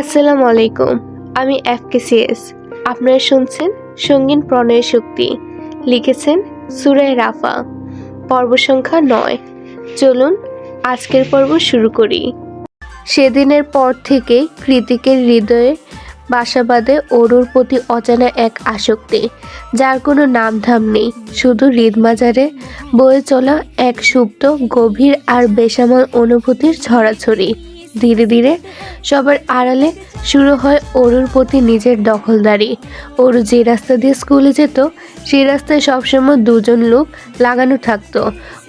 আসসালামু আলাইকুম। আমি FKCS। আপনারা শুনছেন সঙ্গীন প্রণয়ের শক্তি। লিখেছেন সূরায়ে রাফা, পর্ব সংখ্যা 9। চলুন আজকের পর্ব শুরু করি। সেদিনের পর থেকে কৃতিকের হৃদয়ে বাসা বাঁধে অরুর প্রতি অজানা এক আসক্তি, যার কোনো নামধাম নেই, শুধু হৃদমাজারে বয়ে চলা এক সুপ্ত গভীর আর বেসামাল অনুভূতির ছড়াছড়ি। ধীরে ধীরে সবার আড়ালে শুরু হয় অরুর প্রতি নিজের দখলদারি। অরু যে রাস্তা দিয়ে স্কুলে যেত, সেই রাস্তায় সবসময় দুজন লোক লাগানো থাকতো।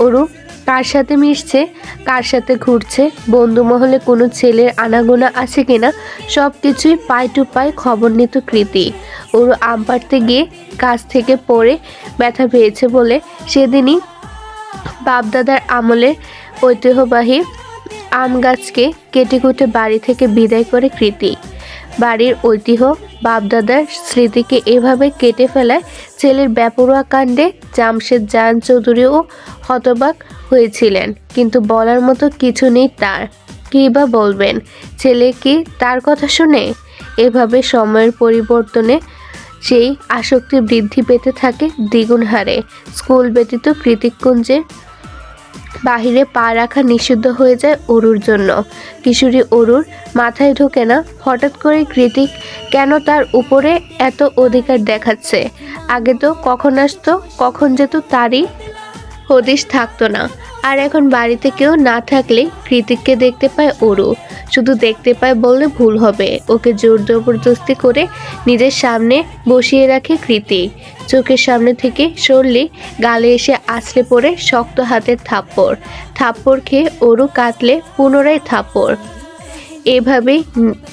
অরু কার সাথে মিশছে, কার সাথে ঘুরছে, বন্ধু মহলে কোনো ছেলের আনাগোনা আছে কিনা, সব কিছুই পাই টু পাই খবর নিত কৃতি। অরু আম পাড়তে গিয়ে গাছ থেকে পড়ে ব্যথা পেয়েছে বলে সেদিনই বাপদাদার আমলের ঐতিহ্যবাহী আম গাছকে কেটে কুটে বাড়ি থেকে বিদায় করে কৃতি। বাড়ির ঐতিহ্য, বাপদাদার স্মৃতিকে এভাবে কেটে ফেলায় ছেলের বেপরোয়া কাণ্ডে জামশেদ জাহান চৌধুরীও হতবাক হয়েছিলেন, কিন্তু বলার মতো কিছু নেই তার। কী বা বলবেন, ছেলে কি তার কথা শুনে? এভাবে সময়ের পরিবর্তনে সেই আসক্তি বৃদ্ধি পেতে থাকে দ্বিগুণ হারে। স্কুল ব্যতীত কৃতিককুঞ্জের বাহিরে পা রাখা নিষিদ্ধ হয়ে যায় অরুর জন্য। কিশোরী অরুর মাথায় ঢোকে না হঠাৎ করে কৃতিক কেন তার উপরে এত অধিকার দেখাচ্ছে। আগে তো কখন আসতো কখন যেত তারই হদিশ থাকতো না। আর এখন বাড়িতে কেউ না থাকলে কৃতিককে দেখতে পায় অরু। শুধু দেখতে পায় বললে ভুল হবে, ওকে জোর জবরদস্তি করে নিজের সামনে বসিয়ে রাখে কৃতিক। চোখের সামনে থেকে সরলে গালে এসে আছড়ে পড়ে শক্ত হাতের থাপ্পড়। থাপ্পড় খেয়ে অরু কাটলে পুনরায় থাপ্পড়। এভাবেই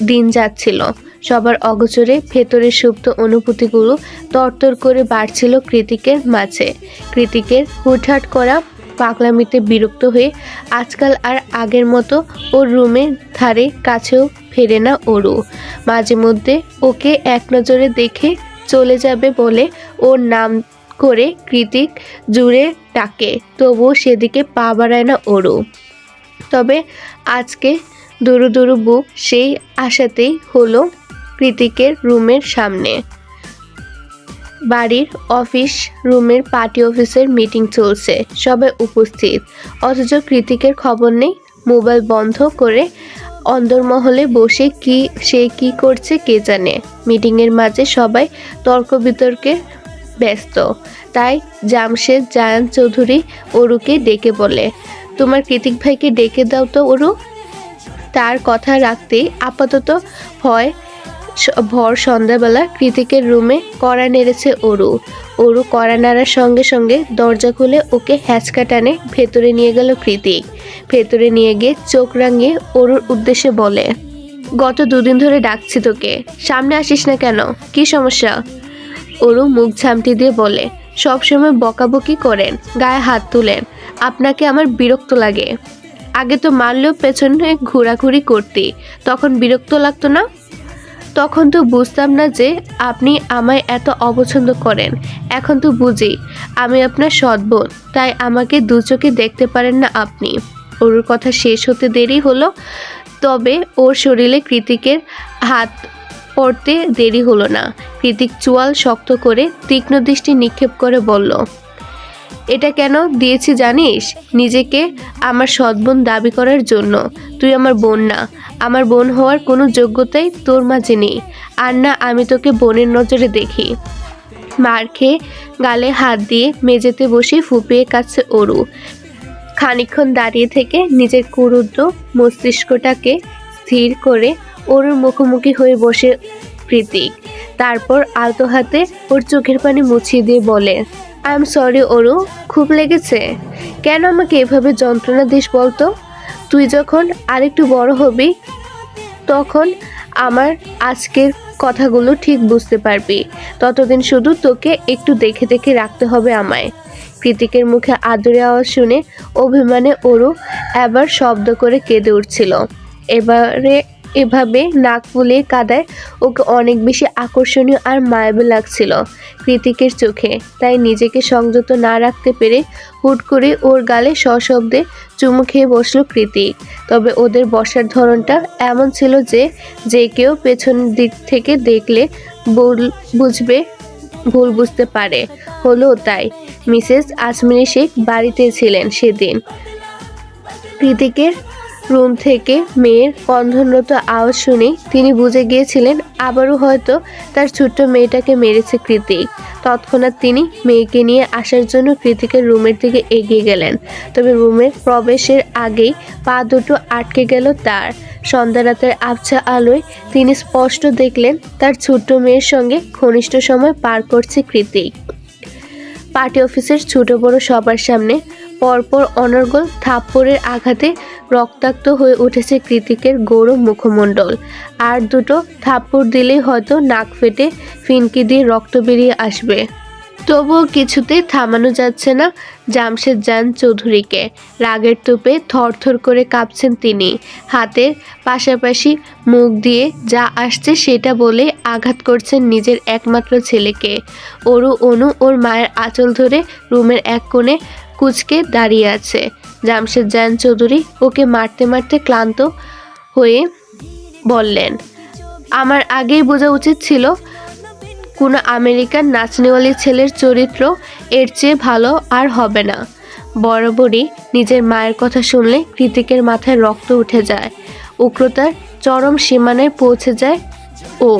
দিন যাচ্ছিল। সবার অগোচরে ভেতরের সুপ্ত অনুভূতিগুলো তরতর করে বাড়ছিল কৃতিকের মাঝে। কৃতিকের হুটহাট করা পাগলামিতে বিরক্ত হয়ে আজকাল আর আগের মতো ওর রুমের ধারে কাছেও ফেরে না অরু। মাঝে মধ্যে ওকে এক নজরে দেখে চলে যাবে বলে ওর নাম করে কৃতিক জুড়ে ডাকে, তবুও সেদিকে পা বাড়ায় না অরু। তবে আজকে দুরু দুরু বুক সেই আশাতেই হলো কৃতিকের রুমের সামনে। বাড়ির অফিস রুমের পার্টি অফিসের মিটিং চলছে, সবাই উপস্থিত, অথচ কৃতিকের খবর নেই। মোবাইল বন্ধ করে অন্দরমহলে বসে সে কি করছে কে জানে। মিটিংয়ের মাঝে সবাই তর্ক বিতর্কে ব্যস্ত, তাই জামশেদ জাহান চৌধুরী অরুকে ডেকে বলে, তোমার কৃতিক ভাইকে ডেকে দাও তো অরু। তার কথা রাখতে আপাতত ভর সন্ধ্যাবেলা কৃতিকের রুমে কড়া নেড়েছে অরু। অরু কড়া নাড়ার সঙ্গে সঙ্গে দরজা খুলে ওকে হ্যাঁচকা টানে ভেতরে নিয়ে গেল কৃতিক। ভেতরে নিয়ে গিয়ে চোখ রাঙিয়ে অরুর উদ্দেশ্যে বলে, গত দুদিন ধরে ডাকছি তোকে, সামনে আসিস না কেন, কি সমস্যা? অরু মুখ ঝামটি দিয়ে বলে, সবসময় বকাবকি করেন, গায়ে হাত তুলেন, আপনাকে আমার বিরক্ত লাগে। আগে তো মারলেও পেছনে ঘোরাঘুরি করতে, তখন বিরক্ত লাগতো না? তখন তো বুঝতাম না যে আপনি আমায় এত অপছন্দ করেন, এখন তো বুঝি আমি আপনার সৎ বোন, তাই আমাকে দু চোখে দেখতে পারেন না আপনি। অরুর কথা শেষ হতে দেরি হলো, তবে ওর শরীরে কৃতিকের হাত পড়তে দেরি হলো না। কৃতিক চোয়াল শক্ত করে তীক্ষ্ণ দৃষ্টি নিক্ষেপ করে বলল, এটা কেন দিয়েছি জানিস? নিজেকে আমার সৎ বোন দাবি করার জন্য। তুই আমার বোন না, আমার বোন হওয়ার কোনো যোগ্যতাই তোর মাঝে নেই। আর না আমি তোকে বোনের নজরে দেখি। মার খেয়ে গালে হাত দিয়ে মেঝেতে বসে ফুপিয়ে কাচ্ছে অরু। খানিকক্ষণ দাঁড়িয়ে থেকে নিজের কুরুদ্র মস্তিষ্কটাকে স্থির করে অরুর মুখোমুখি হয়ে বসে কৃতিক। তারপর আলতো হাতে ওর চোখের পানি মুছিয়ে দিয়ে বলে, আই এম সরি অরু, খুব লেগেছে। কেন আমাকে এভাবে যন্ত্রণা দিস বলতো? তুই যখন আরেকটু বড় হবি তখন আমার আজকের কথাগুলো ঠিক বুঝতে পারবি। ততদিন শুধু তোকে একটু দেখে দেখে রাখতে হবে আমায়। কৃতিকের মুখে আদুরে আওয়াজ শুনে অভিমানে অরু এবার শব্দ করে কেঁদে উঠছিল। এবারে এভাবে নাক ফুলিয়ে কাদায় ওকে অনেক বেশি আকর্ষণীয় আর মায়াবী লাগছিল কৃতিকের চোখে। তাই নিজেকে সংযত না রাখতে পেরে হুট করে ওর গালে সশব্দে চুমু খেয়ে বসলো কৃতিক। তবে ওদের বসার ধরনটা এমন ছিল যে যে কেউ পেছন দিক থেকে দেখলে ভুল বুঝতে পারে। হলো তাই। মিসেস আজমিনী শেখ বাড়িতে ছিলেন সেদিন। কৃতিকের রুম থেকে মেয়ের ক্রন্দনরত আওয়াজ শুনে তিনি বুঝে গিয়েছিলেন আবারও হয়তো তার ছোট্ট মেয়েটাকে মেরেছে কৃতিক। তৎক্ষণাৎ তিনি মেয়েকে নিয়ে আসার জন্য কৃতিকের রুমের দিকে এগিয়ে গেলেন। তবে রুমের প্রবেশের আগেই পা দুটো আটকে গেল তার। সন্ধ্যা রাতের আবছা আলোয় তিনি স্পষ্ট দেখলেন তার ছোট্ট মেয়ের সঙ্গে ঘনিষ্ঠ সময় পার করছে কৃতিক। পার্টি অফিসের ছোট বড় সবার সামনে পরপর অনর্গল থাপ্পড়ের আঘাতে রক্তাক্ত হয়ে উঠেছে কৃতিকের গৌরব মুখমণ্ডল। আর দুটো থাপ্পড় দিলেই হয়তো নাক ফেটে ফিনকি দিয়ে রক্ত বেরিয়ে আসবে। তবুও কিছুতেই থামানো যাচ্ছে না জামশেদ জান চৌধুরীকে। রাগের তোপে থরথর করে কাঁপছেন তিনি। হাতের পাশাপাশি মুখ দিয়ে যা আসছে সেটা বলে আঘাত করছেন নিজের একমাত্র ছেলেকে। অনু ওর মায়ের আঁচল ধরে রুমের এক কোণে কুঁচকে দাঁড়িয়ে আছে। জামশেদ জান চৌধুরী ওকে মারতে মারতে ক্লান্ত হয়ে বললেন, আমার আগেই বোঝা উচিত ছিল কোনো আমেরিকান নাচনেওয়ালি ছেলের চরিত্র এর চেয়ে ভালো আর হবে না। বরাবরই নিজের মায়ের কথা শুনলে কৃতিকের মাথায় রক্ত উঠে যায়, উগ্রতার চরম সীমানায় পৌঁছে যায় ও।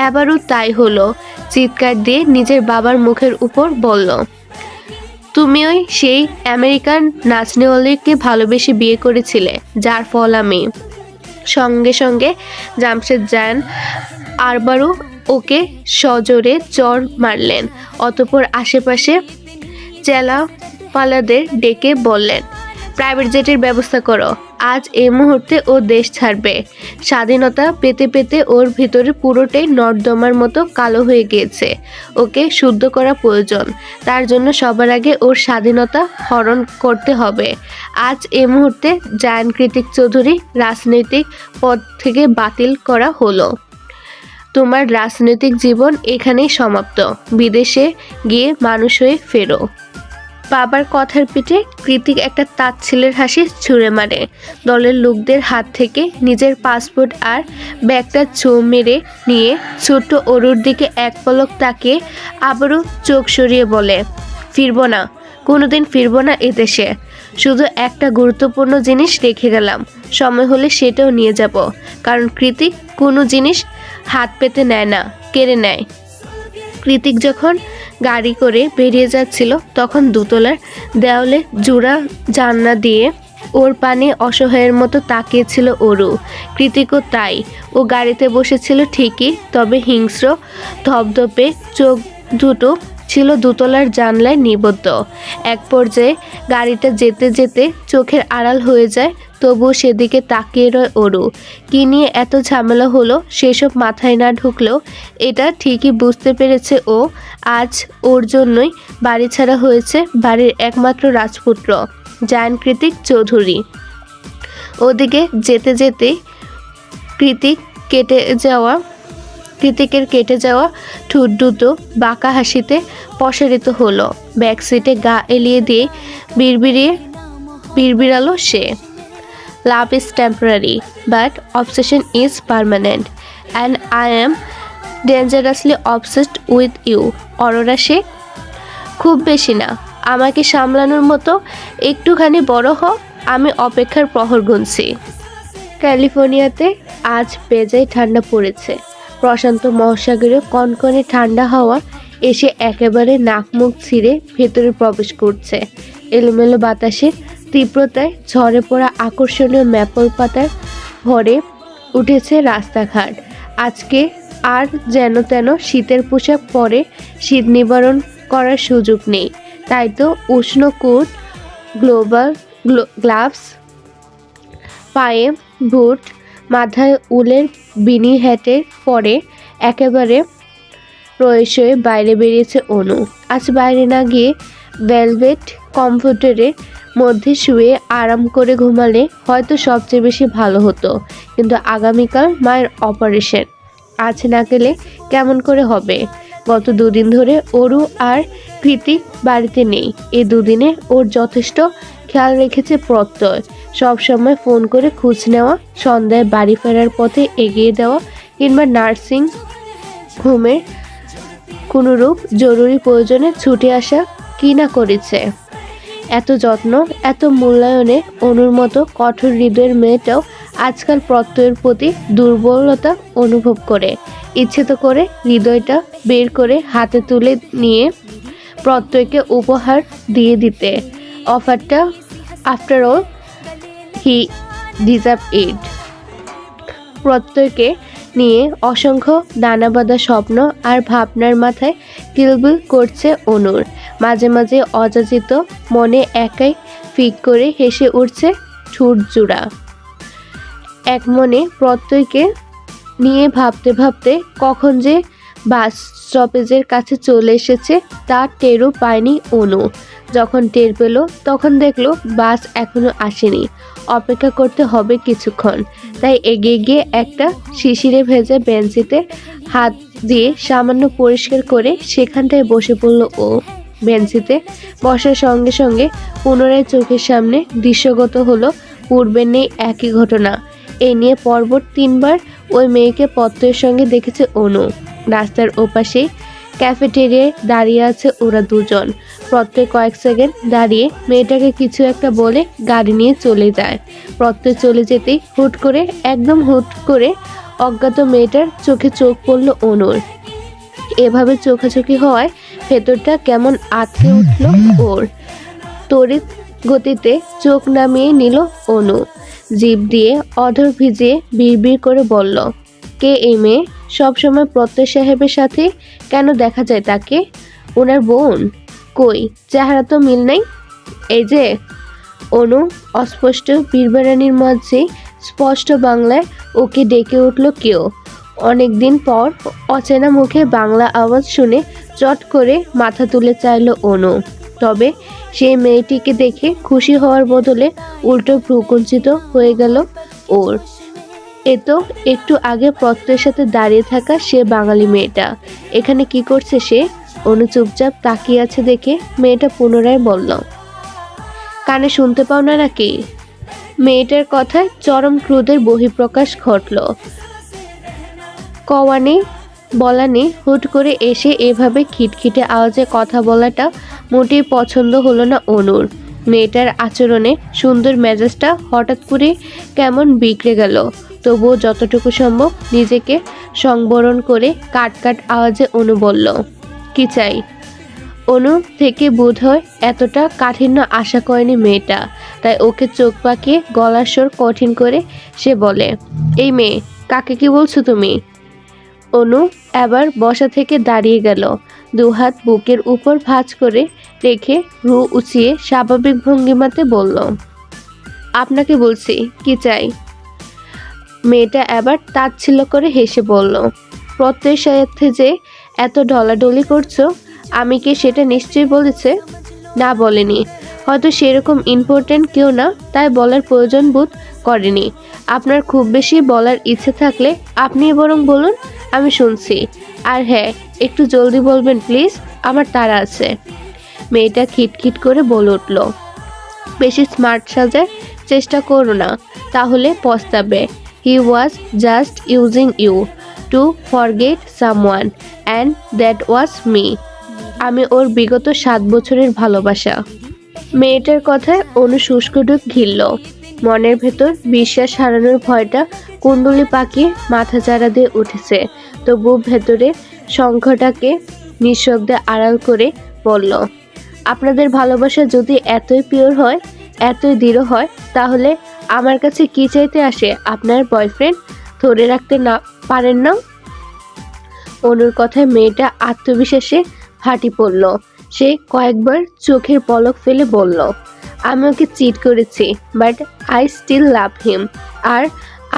এবারও তাই হলো। চিৎকার দিয়ে নিজের বাবার মুখের উপর বলল, তুমি ওই সেই আমেরিকান নাচনেওয়ালিকে ভালোবেসে বিয়ে করেছিলে, যার ফল আমি। সঙ্গে সঙ্গে জামশেদ জান আরবারও ওকে সজোরে চড় মারলেন। অতঃপর আশেপাশে চেলাপালাদের ডেকে বললেন, প্রাইভেট জেটের ব্যবস্থা করো, আজ এই মুহূর্তে ও দেশ ছাড়বে। স্বাধীনতা পেতে পেতে ওর ভিতরে পুরোটাই নর্দমার মতো কালো হয়ে গিয়েছে। ওকে শুদ্ধ করা প্রয়োজন। তার জন্য সবার আগে ওর স্বাধীনতা হরণ করতে হবে। আজ এই মুহূর্তে জায়ান কৃতিক চৌধুরী রাজনৈতিক পদ থেকে বাতিল করা হলো। তোমার রাজনৈতিক জীবন এখানেই সমাপ্ত। বিদেশে গিয়ে মানুষ হয়ে ফেরো। বাবার কথার পিঠে কৃতিক একটা তাচ্ছিলের হাসি ছুঁড়ে মারে। দলের লোকদের হাত থেকে নিজের পাসপোর্ট আর ব্যাগটা ছো মেরে নিয়ে ছোট্ট অরুর দিকে এক পলক তাকিয়ে আবারও চোখ সরিয়ে বলে, ফিরবো না, কোনোদিন ফিরবো না এদেশে। শুধু একটা গুরুত্বপূর্ণ জিনিস রেখে গেলাম, সময় হলে সেটাও নিয়ে যাব। কারণ কৃতিক কোনো জিনিস হাত পেতে নেয় না, কেড়ে নেয়। কৃতিক যখন গাড়ি করে বেরিয়ে যাচ্ছিল তখন দোতলার দেওয়ালে জোড়া জানলা দিয়ে ওর পানে অসহায়ের মতো তাকিয়েছিল অরু। কৃতিকও তাই। ও গাড়িতে বসেছিল ঠিকই, তবে হিংস্র ধপধপে চোখ দুটো ছিল দোতলার জানলায় নিবদ্ধ। এক পর্যায়ে গাড়িটা যেতে যেতে চোখের আড়াল হয়ে যায়, তবুও সেদিকে তাকিয়ে রয় অরু। কী নিয়ে এত ঝামেলা হলো সেসব মাথায় না ঢুকলেও এটা ঠিকই বুঝতে পেরেছে ও, আজ ওর জন্যই বাড়ি ছাড়া হয়েছে বাড়ির একমাত্র রাজপুত্র জায়ান কৃতিক চৌধুরী। ওদিকে যেতে যেতে কৃতিকের কেটে যাওয়া ঠোঁট দুটো বাঁকা হাসিতে প্রসারিত হলো। ব্যাক সিটে গা এলিয়ে দিয়ে বিড়বিড়ালো সে, love is temporary but obsession is permanent and I am dangerously obsessed with you Aurora Sheikh. খুব বেশি না, আমাকে সামলানোর মতো একটুখানি বড় হ, আমি অপেক্ষার প্রহর গুনছি। ক্যালিফোর্নিয়াতে আজ বেজায় ঠান্ডা পড়েছে। প্রশান্ত মহাসাগরে কনকনে ঠান্ডা হাওয়া এসে একেবারে নাক মুখ ছিঁড়ে ভেতরে প্রবেশ করছে। এলোমেলো বাতাসের তীব্রতায় ঝরে পড়া আকর্ষণীয় ম্যাপল পাতার ভরে উঠেছে রাস্তাঘাট। আজকে আর যেন তেন শীতের পোশাক পরে শীত নিবারণ করার সুযোগ নেই। তাই তো উষ্ণ কোট, গ্লাভস, পায়ে বুট, মাথায় উলের বিনি হ্যাটের পরে একেবারে রয়েস হয়ে বাইরে বেরিয়েছে অনু। আজ বাইরে না গিয়ে ভেলভেট কমফোর্টারে মধ্যে শুয়ে আরাম করে ঘুমালে হয়তো সবচেয়ে বেশি ভালো হতো, কিন্তু আগামীকাল মায়ের অপারেশন, আজ না গেলে কেমন করে হবে। গত দুদিন ধরে অরু আর কৃতিক বাড়িতে নেই। এই দুদিনে ওর যথেষ্ট খেয়াল রেখেছে প্রত্যয়, সবসময় ফোন করে খোঁজ নেওয়া, সন্ধ্যায় বাড়ি ফেরার পথে এগিয়ে দেওয়া, কিংবা নার্সিং হোমের কোনোরূপ জরুরি প্রয়োজনে ছুটে আসা কি না করেছে। এত যত্ন, এত মূল্যায়নে অনুর মতো কঠোর হৃদয়ের মেয়েটাও আজকাল প্রত্যয়ের প্রতি দুর্বলতা অনুভব করে। ইচ্ছে তো করে হৃদয়টা বের করে হাতে তুলে নিয়ে প্রত্যয়কে উপহার দিয়ে দিতে। অফারটা after all he deserve it. প্রত্যয়কে নিয়ে অসংখ্য নানাবাধা স্বপ্ন আর ভাবনার মাথায় কিলবিল করছে অনুর। মাঝে মাঝে অযাচিত মনে একাই ফিক করে হেসে উঠছে ঠোঁট জোড়া। এক মনে প্রত্যয়কে নিয়ে ভাবতে ভাবতে কখন যে বাস স্টপেজের কাছে চলে এসেছে তা টেরও পায়নি অনু। যখন টের পেল তখন দেখলো বাস এখনো আসেনি, অপেক্ষা করতে হবে কিছুক্ষণ। তাই এগিয়ে গিয়ে একটা শিশিরে ভেজা বেঞ্চিতে হাত দিয়ে সামান্য পরিষ্কার করে সেখানটায় বসে পড়ল ও। বেঞ্চিতে বসার সঙ্গে সঙ্গে পুনরায় চোখের সামনে দৃশ্যগত হলো পূর্বের নেই একই ঘটনা। এ নিয়ে পরপর 3 বার ওই মেয়েকে প্রত্যয়ের সঙ্গে দেখেছে অনু। রাস্তার ওপাশে ক্যাফেটেরিয়ায় দাঁড়িয়ে আছে ওরা দুজন। প্রত্যয় কয়েক সেকেন্ড দাঁড়িয়ে মেয়েটাকে কিছু একটা বলে গাড়ি নিয়ে চলে যায়। প্রত্যয় চলে যেতেই একদম হুট করে অজ্ঞাত মেয়েটার চোখে চোখ পড়ল অনুর। এভাবে চোখাচোখি হওয়ায় ভেতরটা কেমন আটকে উঠল ওর। তড়িৎ গতিতে চোখ নামিয়ে নিল অনু। জিভ দিয়ে অধর ভিজিয়ে বিড়বিড় করে বলল, কে এই মেয়ে? সবসময় প্রত্যয় সাহেবের সাথে কেন দেখা যায় তাকে? ওনার বোন? কই, চেহারা তো মিল নাই। এই যে। অনু অস্পষ্ট বিড়বিড়ানির মাঝে স্পষ্ট বাংলায় ওকে ডেকে উঠল কেউ। অনেকদিন পর অচেনা মুখে বাংলা আওয়াজ শুনে চট করে মাথা তুলে চাইল অনু। তবে সেই মেয়েটিকে দেখে খুশি হওয়ার বদলে উল্টো ভ্রুকুঞ্চিত হয়ে গেল ওর। এ তো একটু আগে প্রত্যয়ের সাথে দাঁড়িয়ে থাকা সে বাঙালি মেয়েটা। এখানে কি করছে সে? অনু চুপচাপ তাকিয়ে আছে দেখে মেয়েটা পুনরায় বলল, কানে শুনতে পাও না নাকি? মেয়েটার কথায় চরম ক্রোধের বহিঃপ্রকাশ ঘটল। কওয়ানি বলানি হুট করে এসে এভাবে খিটখিটে আওয়াজে কথা বলাটা মোটেই পছন্দ হলো না অনুর। মেয়েটার আচরণে সুন্দর মেজাজটা হঠাৎ করে কেমন বিগড়ে গেল। তবুও যতটুকু সম্ভব নিজেকে সংবরণ করে কাট কাট আওয়াজে অনু বলল, কি চাই? অনু থেকে বোধ হয় এতটা কাঠিন্য আশা করেনি মেয়েটা, তাই ওকে চোখ পাকিয়ে গলার স্বর কঠিন করে সে বলে, এই মেয়ে, কাকে কি বলছো তুমি? অনু এবার বসা থেকে দাঁড়িয়ে গেল। দুহাত বুকের উপর ভাঁজ করে রেখে ভ্রু উঁচিয়ে স্বাভাবিক ভঙ্গিমাতে বলল, আপনাকে বলছি, কি চাই? মেয়েটা এবার তাচ্ছিল্য করে হেসে বলল, প্রত্যয়ের সাথে যে এত ঢলাঢলি করছো, আমি কি সেটা নিশ্চয়ই বলেছে? না, বলেনি। হয়তো সেরকম ইম্পর্টেন্ট কেউ না, তাই বলার প্রয়োজন বোধ করেনি। আপনার খুব বেশি বলার ইচ্ছে থাকলে আপনিই বরং বলুন, আমি শুনছি। আর হ্যাঁ, একটু জলদি বলবেন প্লিজ, আমার তাড়া আছে। মেয়েটা খিটখিট করে বলে উঠল, বেশি স্মার্ট সাজার চেষ্টা করো না, তাহলে পস্তাবে। He was just using you to forget someone, and that was me. আমি ওর বিগত 7 বছরের ভালোবাসা। মেয়েটার কথায় অনু শুষ্ক ঢুক ঘিরল। মনের ভেতর বিশ্বাস হারানোর ভয়টা কুণ্ডলি পাকিয়ে মাথা চাড়া দিয়ে উঠেছে। তবু ভেতরে সংখ্যাটাকে নিঃশব্দে আড়াল করে বলল, আপনাদের ভালোবাসা যদি এতই পিওর হয়, এতই দৃঢ় হয়, তাহলে আমার কাছে কি চাইতে আসে আপনার বয়ফ্রেন্ড? ধরে রাখতে না পারেন না? অনুর কথায় মেয়েটা আত্মবিশ্বাসে ফাটি পড়ল। সে কয়েকবার চোখের পলক ফেলে বলল, আমি ওকে চিট করেছি, বাট আই স্টিল লাভ হিম। আর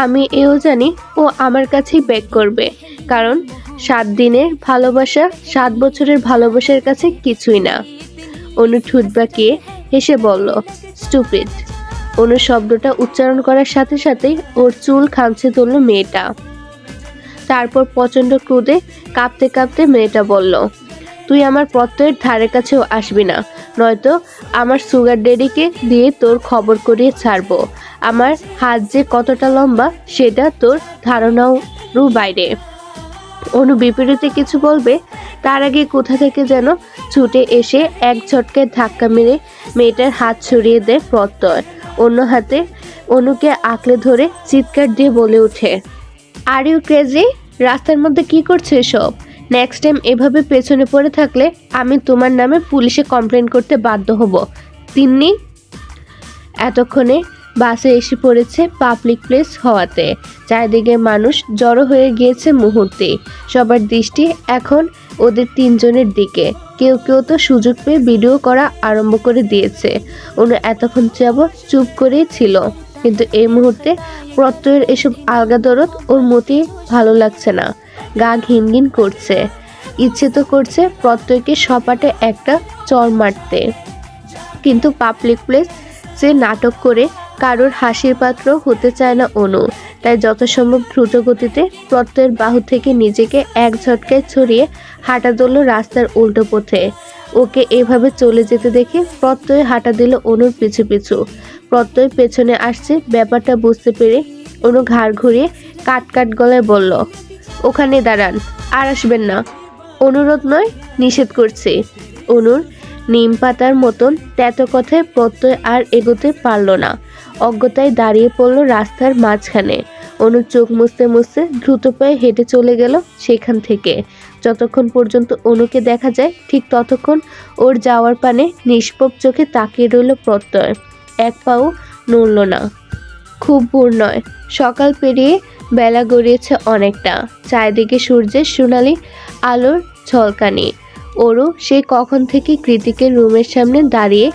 আমি এও জানি ও আমার কাছেই ব্যাক করবে, কারণ 7 দিনের ভালোবাসা 7 বছরের ভালোবাসার কাছে কিছুই না। অনু ঠোঁট বাঁকিয়ে হেসে বলল, স্টুপিড। অনু শব্দটা উচ্চারণ করার সাথে সাথেই ওর চুল খামছে তুলল মেয়েটা। তারপর প্রচণ্ড ক্রোধে কাঁপতে কাঁপতে মেয়েটা বলল, তুই আমার প্রত্যয়ের ধারে কাছেও আসবি না, নয়তো আমার সুগার ড্যাডিকে দিয়ে তোর খবর করিয়ে ছাড়বো। আমার হাত যে কতটা লম্বা সেটা তোর ধারণারও বাইরে। অনু বিপরীতে কিছু বলবে তার আগে কোথা থেকে যেন ছুটে এসে এক ঝটকায় ধাক্কা মেরে মেয়েটার হাত ছড়িয়ে দেয় প্রত্যয়। অন্য হাতে অনুকে আঁকড়ে ধরে চিৎকার দিয়ে বলে ওঠে, আর ইউ ক্রেজি? রাস্তার মধ্যে কি করছো এসব? নেক্সট টাইম এভাবে পেছনে পড়ে থাকলে আমি তোমার নামে পুলিশে কমপ্লেন করতে বাধ্য হব। তিন্নি। এতক্ষণে বাসে এসে পড়েছে পাবলিক প্লেস হওয়াতে চারিদিকে মানুষ জড়ো হয়ে গিয়েছে মুহূর্তে। সবার দৃষ্টি এখন ওদের তিনজনের দিকে। কেউ কেউ তো সুযোগ পেয়ে ভিডিও করা আরম্ভ করে দিয়েছে। অনু এতক্ষণ যাবৎ চুপ করেই ছিল, কিন্তু এই মুহূর্তে প্রত্যয়ের এসব আলগা দরদ ওর মোটেই ভালো লাগছে না। গা ঘিনঘিন করছে, ইচ্ছে তো করছে প্রত্যয়কে সপাটে একটা চড় মারতে, কিন্তু পাবলিক প্লেস যে নাটক করে কারোর হাসির পাত্র হতে চায় না অনু। তাই যথাসম্ভব দ্রুত গতিতে প্রত্যয়ের বাহু থেকে নিজেকে এক ঝটকায় ছড়িয়ে হাঁটা দিল রাস্তার উল্টো পথে। ওকে এভাবে চলে যেতে দেখে প্রত্যয় হাঁটা দিল অনুর পিছু পিছু। প্রত্যয় পেছনে আসছে ব্যাপারটা বুঝতে পেরে অনু ঘাড় ঘুরিয়ে কাট কাট গলায় বলল, ওখানে দাঁড়ান, আর আসবেন না। অনুরোধ নয়, নিষেধ করছি। অনুর নিম পাতার মতন তেতো কথায় প্রত্যয় আর এগোতে পারল না। অজ্ঞতায় দাঁড়িয়ে পড়ল রাস্তার মাঝখানে। অনুর চোখ মুছতে মুছতে দ্রুত পায়ে হেঁটে চলে গেল সেখান থেকে। যতক্ষণ পর্যন্ত অনুকে দেখা যায় ঠিক ততক্ষণ ওর যাওয়ার পানে নিষ্পাপ চোখে তাকিয়ে রইল প্রত্যয়। এক পাও নড়ল না। খুব ভোর নয়, সকাল পেরিয়ে বেলা গড়িয়েছে অনেকটা। চারিদিকে সূর্যের সোনালি আলোর ঝলকানি। ওরও সেই কখন থেকে কৃতিকের রুমের সামনে দাঁড়িয়ে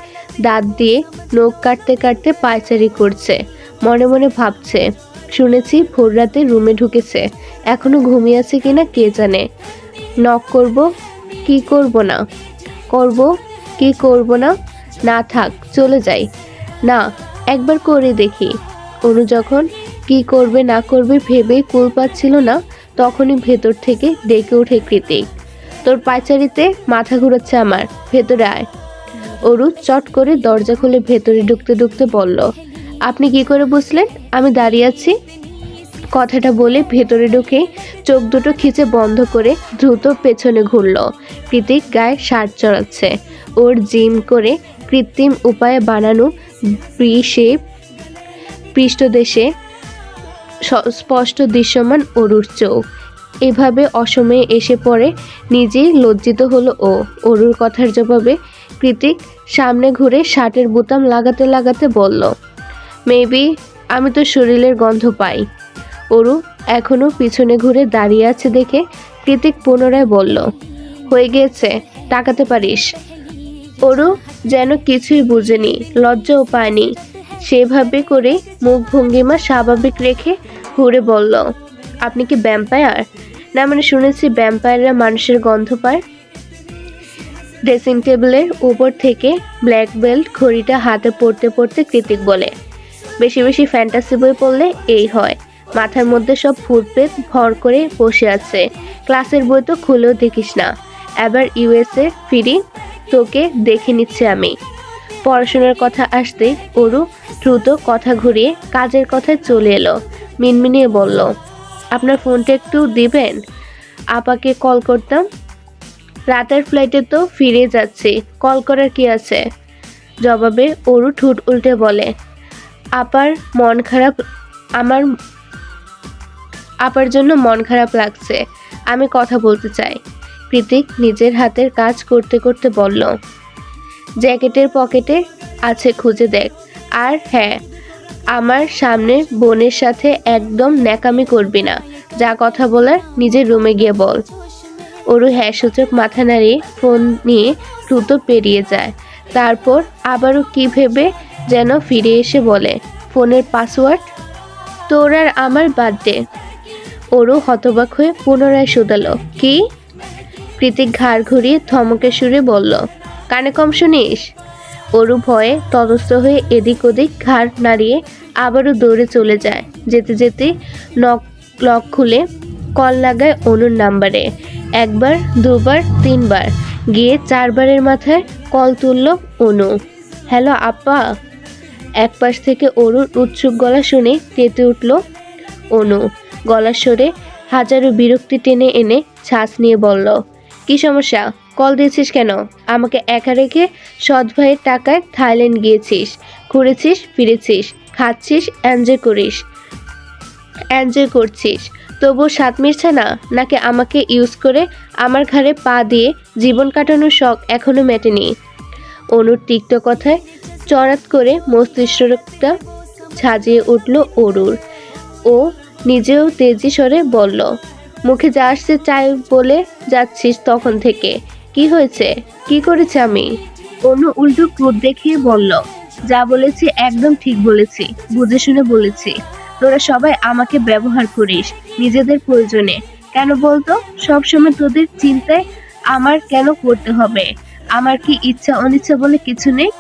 দাঁত দিয়ে নখ কাটতে কাটতে পায়চারি করছে। মনে মনে ভাবছে, শুনেছি ভোর রাতে রুমে ঢুকেছে, এখনো ঘুমিয়ে আছে কিনা কে জানে। নক করব কি করব না, করব কি করব না, না থাক চলে যাই, না একবার করে দেখি। অনু যখন কি করবে না করবে ভেবেই কুল পাচ্ছিল না, তখনই ভেতর থেকে ডেকে ওঠে কৃতিক, তোর পায়চারিতে মাথা ঘুরাচ্ছে আমার, ভেতরে আয়। অরু চট করে দরজা খুলে ভেতরে ঢুকতে ঢুকতে বলল, আপনি কি করে বুঝলেন আমি দাঁড়িয়ে আছি? কথাটা বলে ভেতরে ঢুকে চোখ দুটো খিচে বন্ধ করে দ্রুত পেছনে ঘুরল। কৃতিক গায়ে শার্ট চড়াচ্ছে। ওর জিম করে কৃত্রিম উপায়ে বানানো শেপ পৃষ্ঠদেশে স্পষ্ট দৃশ্যমান অরুর চোখ। এভাবে অসময়ে এসে পড়ে নিজেই লজ্জিত হলো ও। অরুর কথার জবাবে কৃতিক সামনে ঘুরে শার্টের বোতাম লাগাতে লাগাতে বলল, মেবি আমি তো শরীরের গন্ধ পাই। অরু এখনো পিছনে ঘুরে দাঁড়িয়ে আছে দেখে কৃতিক পুনরায় বলল, হয়ে গিয়েছে, তাকাতে পারিস। অরু যেন কিছুই বুঝেনি, লজ্জাও পায়নি। সেভাবে করে মুখ ভঙ্গিমা স্বাভাবিক রেখে ঘুরে বলল, আপনি কি ভ্যাম্পায়ার? না মানে শুনেছি ভ্যাম্পায়াররা মানুষের গন্ধ পায়। ড্রেসিং টেবিলের উপর থেকে ব্ল্যাক বেল্ট ঘড়িটা হাতে পড়তে পড়তে কৃতিক বলে, বেশি বেশি ফ্যান্টাসি বই পড়লে এই হয়। মাথার মধ্যে সব ভূতপ্রেত ভর করে বসে আছে। ক্লাসের বই তো খুলেও দেখিস না। এবার ইউএসএ ফিরি, তোকে দেখে নিচ্ছে আমি। পড়াশোনার কথা আসতে অরু দ্রুত কথা ঘুরিয়ে কাজের কথায় চলে এলো। মিনমিনিয়ে বলল, আপনার ফোনটা একটু দিবেন? আপাকে কল করতাম। রাতের ফ্লাইটে তো ফিরে যাচ্ছি, কল করার কি আছে? জবাবে অরু ঠোঁট উল্টে বলে, আপার জন্য মন খারাপ লাগছে, আমি কথা বলতে চাই। কৃতিক নিজের হাতের কাজ করতে করতে বলল, জ্যাকেটের পকেটে আছে, খুঁজে দেখ। আর হ্যাঁ, আমার সামনে বোনের সাথে একদম ন্যাকামি করবি না। যা কথা বলার নিজের রুমে গিয়ে বল। অরু হ্যাঁ সূচক মাথা নাড়িয়ে ফোন নিয়ে দ্রুত পেরিয়ে যায়। তারপর আবারও কি ভেবে যেন ফিরে এসে বলে, ফোনের পাসওয়ার্ড? তোর আর আমার বার্থডে। অরু হতবাক হয়ে পুনরায় শুধালো, কি? কৃতিক ঘাড় ঘুরিয়ে থমকে সুরে বলল, কানে কম শুনিস? অরু ভয়ে তটস্থ হয়ে এদিক ওদিক ঘাড় নাড়িয়ে আবারও দৌড়ে চলে যায়। যেতে যেতে লক খুলে কল লাগায় অনুর নাম্বারে। একবার, দুবার, তিনবার, গিয়ে 4 বারের মাথায় কল তুলল অনু। হ্যালো আপা। একপাশ থেকে অরুর উৎসুক গলা শুনে তেতে উঠল অনু। গলার স্বরে হাজারো বিরক্তি টেনে এনে ছাঁচ নিয়ে বলল, কি সমস্যা? কল দিয়েছিস কেন? আমাকে একা রেখে সৎ ভাইয়ের টাকায় থাইল্যান্ড গিয়েছিস, ঘুরেছিস, ফিরেছিস, খাচ্ছিস, এনজয় করছিস, তবুও স্বাদ মিটছে না? নাকি আমাকে ইউজ করে আমার ঘাড়ে পা দিয়ে জীবন কাটানোর শখ এখনো মেটেনি? অনুর তিক্ত কথায় চড়াত করে মস্তিষ্কটা ঝাঁজিয়ে উঠল অরুর। ও নিজেও তেজি স্বরে বলল, মুখে যা আসছে চাই বলে যাচ্ছিস তখন থেকে। কি হয়েছে? কি করেছে আমি? অনু উল্টো ক্রোধ দেখিয়ে বলল, যা বলেছি একদম ঠিক বলেছি, বুঝে শুনে বলেছি। তোরা সবাই আমাকে ব্যবহার করিস নিজেদের প্রয়োজনে। কেন বলতো? সবসময় তোদের চিন্তায় আমার কেন করতে হবে? আমার কি ইচ্ছা অনিচ্ছা বলে কিছু নেই?